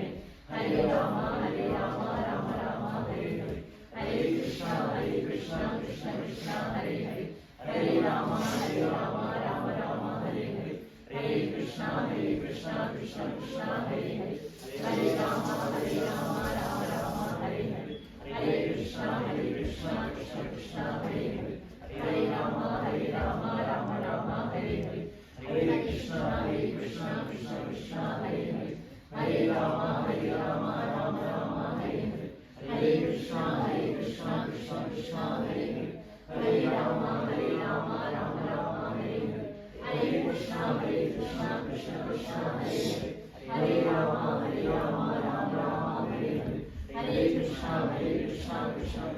Rama, Rama Hare Hare. Hare Krishna, Krishna Krishna, Hare Hare, Hare Rama, Rama Hare Hare. Hare Krishna, Krishna Krishna, Hare Hare, Hare Rama, Rama Hare Hare. Hare Krishna, Krishna Krishna, Hare Hare, Hare Rama, Rama Hare Hare. Hare Krishna, Krishna Krishna, Hare Hare, Hare Rama, Rama Hare Hare. Hare Krishna, Krishna Krishna, Hare Hare, Hare Rama, Rama Hare Hare. Hare Krishna, Krishna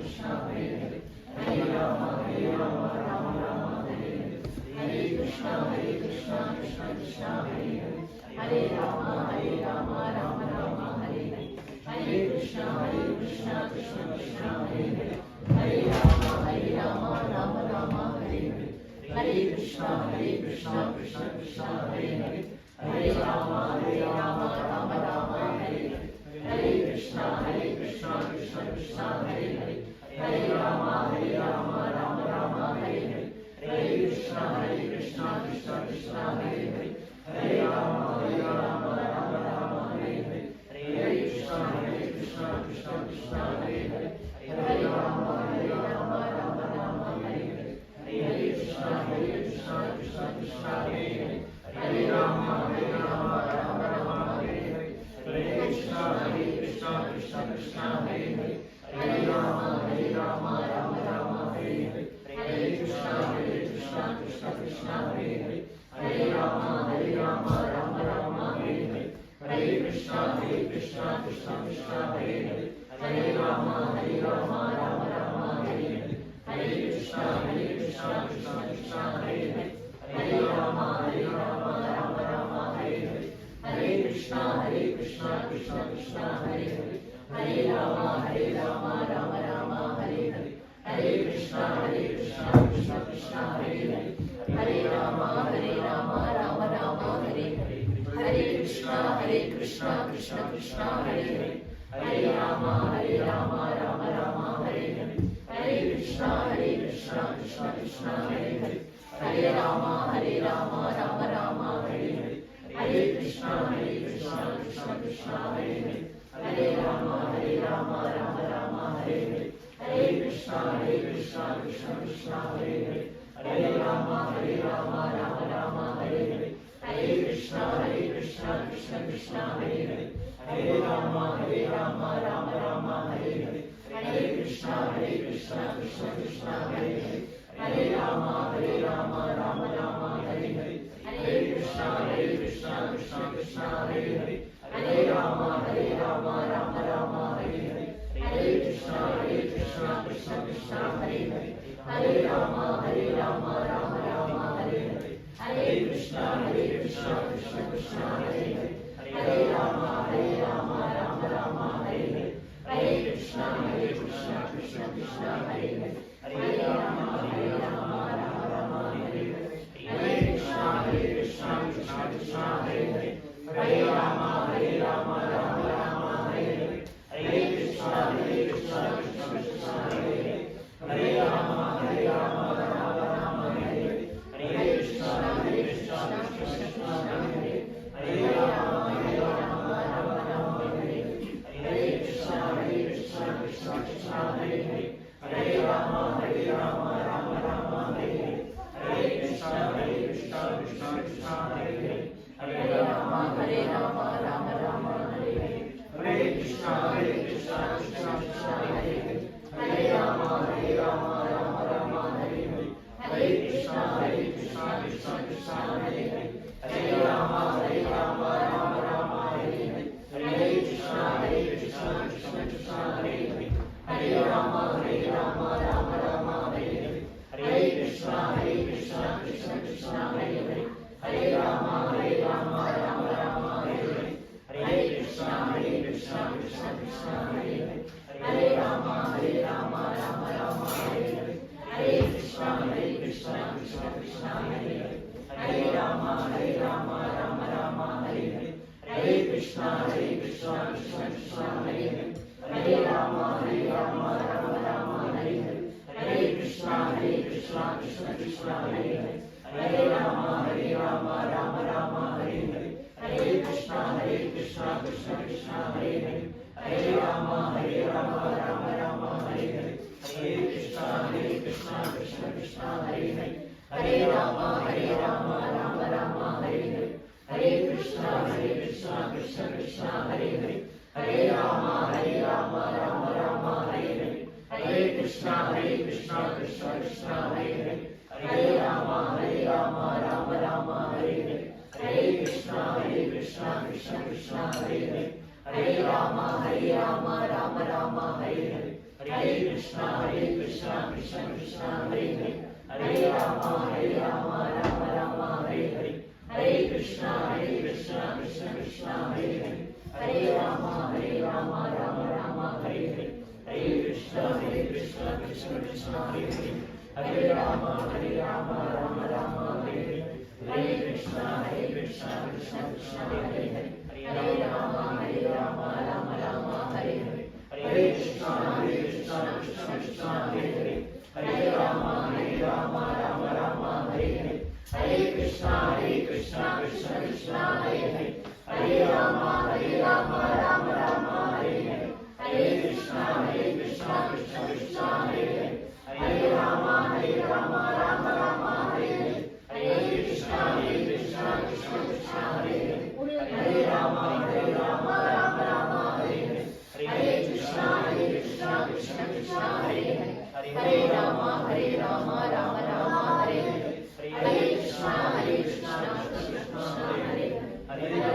Krishna, Hare Hare, Hare Rama, Rama Hare Hare. Hare Krishna, Krishna Krishna, Hare Hare, Hare Rama, Rama Hare Hare. Hare Krishna, Krishna Krishna, Hare Hare, Hare Rama, Rama Hare Hare. Hare Krishna, Krishna Krishna, Hare Hare, Hare Rama, Rama Hare Hare. Hare Krishna, Krishna Krishna, Hare Hare, Hare Rama, Rama Hare Hare. Hare Krishna, Krishna Krishna, Hare Hare, Hare Rama, Rama Hare Hare. Hare Krishna, Krishna Krishna, Hare Hare, Hare Rama, Rama Hare Hare. Hare Krishna, Krishna Krishna, Hare Hare, Hare Rama, Rama Hare Hare. Hare Krishna, Krishna Krishna, Hare Hare, Hare Rama, Rama Hare Hare. Hare Krishna, Krishna Krishna, Hare Hare, Hare Rama, Rama Hare Hare. Hare Krishna, Krishna Krishna, Hare Hare, Hare Rama, Rama Hare Hare. Hare Krishna, Krishna Krishna, Hare Hare, Hare Rama, Rama Hare Hare. Hare Krishna, Krishna Krishna, Hare Hare, Hare Rama, Rama Hare Hare. Hare Krishna, Krishna Krishna, Hare Hare, Hare Rama, Krishna Krishna Krishna Hare Hare, Hare Rama Rama Rama Hare Hare, Hare Krishna Krishna Krishna Hare Hare, Hare Rama Rama Rama Hare Hare, Hare Krishna Krishna Krishna Hare Hare, Hare Rama Rama Rama Hare Hare, Hare Krishna Krishna Krishna Hare Hare, Hare Rama Rama Rama Hare Hare, Hare Krishna Krishna Krishna Hare Hare, Hare Rama Rama Rama Hare Hare, Hare Krishna Krishna Krishna Hare Hare, Hare Rama Rama Rama Hare Hare, Hare Krishna Krishna Krishna Hare Hare, Hare Rama Rama Rama Hare Hare, Hare Krishna Krishna Krishna Hare Hare, Hare Rama Rama Rama Hare Hare, Hare Krishna Krishna Krishna Hare Hare, Hare Rama Rama Rama Hare Hare, Hare Krishna Krishna Krishna Hare Hare, Hare Rama Rama Rama Hare Hare, Hare Krishna Krishna Krishna Hare Hare, Hare Rama Rama Rama Hare Hare, Hare Krishna Krishna Krishna Hare Hare, Hare Rama Rama Rama Hare Hare, Hare Krishna Krishna Krishna Hare Hare, Hare Rama Rama Rama Hare Hare, Hare Krishna Krishna Krishna Hare Hare, Hare Rama Rama Rama Hare Hare, Hare Krishna Krishna Krishna Hare Hare, Hare Rama Rama Rama Hare Hare, Hare Krishna Krishna Krishna Hare Hare, Hare Rama Rama Rama Hare Hare, Hare Krishna Krishna Krishna Hare Hare, Hare Rama Rama Rama Hare Hare, Hare Krishna Krishna Krishna Hare Hare, Hare Rama Rama Rama Hare Hare, Hare Krishna Krishna Krishna Hare Hare, Hare Rama Rama Rama Hare Hare, Hare Krishna Krishna Krishna Hare Hare, Hare Rama Rama Rama Hare Hare, Hare Krishna Krishna Krishna Hare Hare, Hare Rama Rama Rama Hare Hare, Hare Krishna Krishna Krishna Hare Hare, Hare Rama Rama Rama Hare Hare, Hare Krishna Krishna Krishna Hare Hare, Hare Rama Rama Rama Hare Hare, Hare Krishna Krishna Krishna Hare Hare, Hare Rama Rama Rama Hare Hare, Hare Krishna Krishna Krishna Hare Hare, Hare Rama Rama Rama Hare Hare, Hare Krishna Krishna Krishna Hare Hare, Hare Rama Rama Rama Hare Hare, Hare Krishna Krishna Krishna Hare Hare, Hare Rama Rama Rama Hare Hare, Hare Krishna Krishna Krishna Hare Hare, Hare Rama Rama Rama Hare Hare, Hare Krishna Krishna Krishna Hare Hare, Hare Rama Rama Rama Hare Hare, Hare Krishna Krishna Krishna Hare Hare, Hare Rama Rama Rama Hare Hare, Hare Krishna Krishna Krishna Hare Hare, Hare Rama Rama Rama Hare Hare, Hare Krishna Krishna Krishna Hare Hare, Hare Rama Rama Rama Hare Hare, Hare Krishna Krishna Krishna Hare Hare, Hare Rama Rama Rama Hare Hare, Hare Krishna Krishna Krishna Hare Hare, Hare Rama Rama Rama Hare Hare, Hare Krishna Krishna Krishna Hare Hare, Hare Rama Rama Rama Hare Hare, Hare Krishna Krishna Krishna Hare Hare, Hare Rama Rama Rama Hare Hare, Hare Krishna Krishna Krishna Hare Hare, Hare Rama Rama Rama Hare Hare, Hare Krishna Krishna Krishna Hare Hare, Hare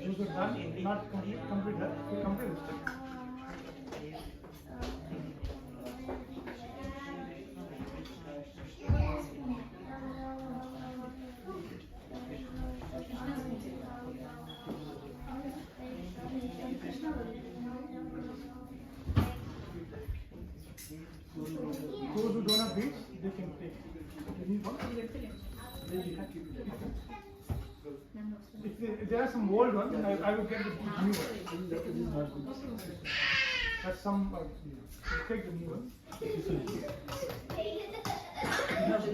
Those are done, not complete that. You complete it. Those who don't have beads, they can take. You need one? If there are some old ones, I will get the new one. But some, take the new one.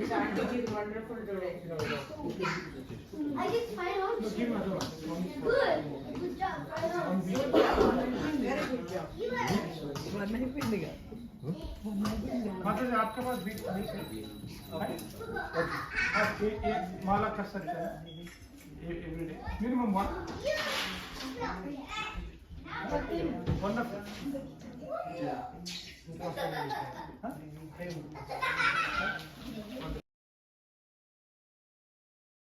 Chanting is wonderful today. I just find out. No, give another one. Good. Good job. One bead. Very good job. माता जी आपके पास बीज है? आप एक माला कर सकते हैं everyday minimum one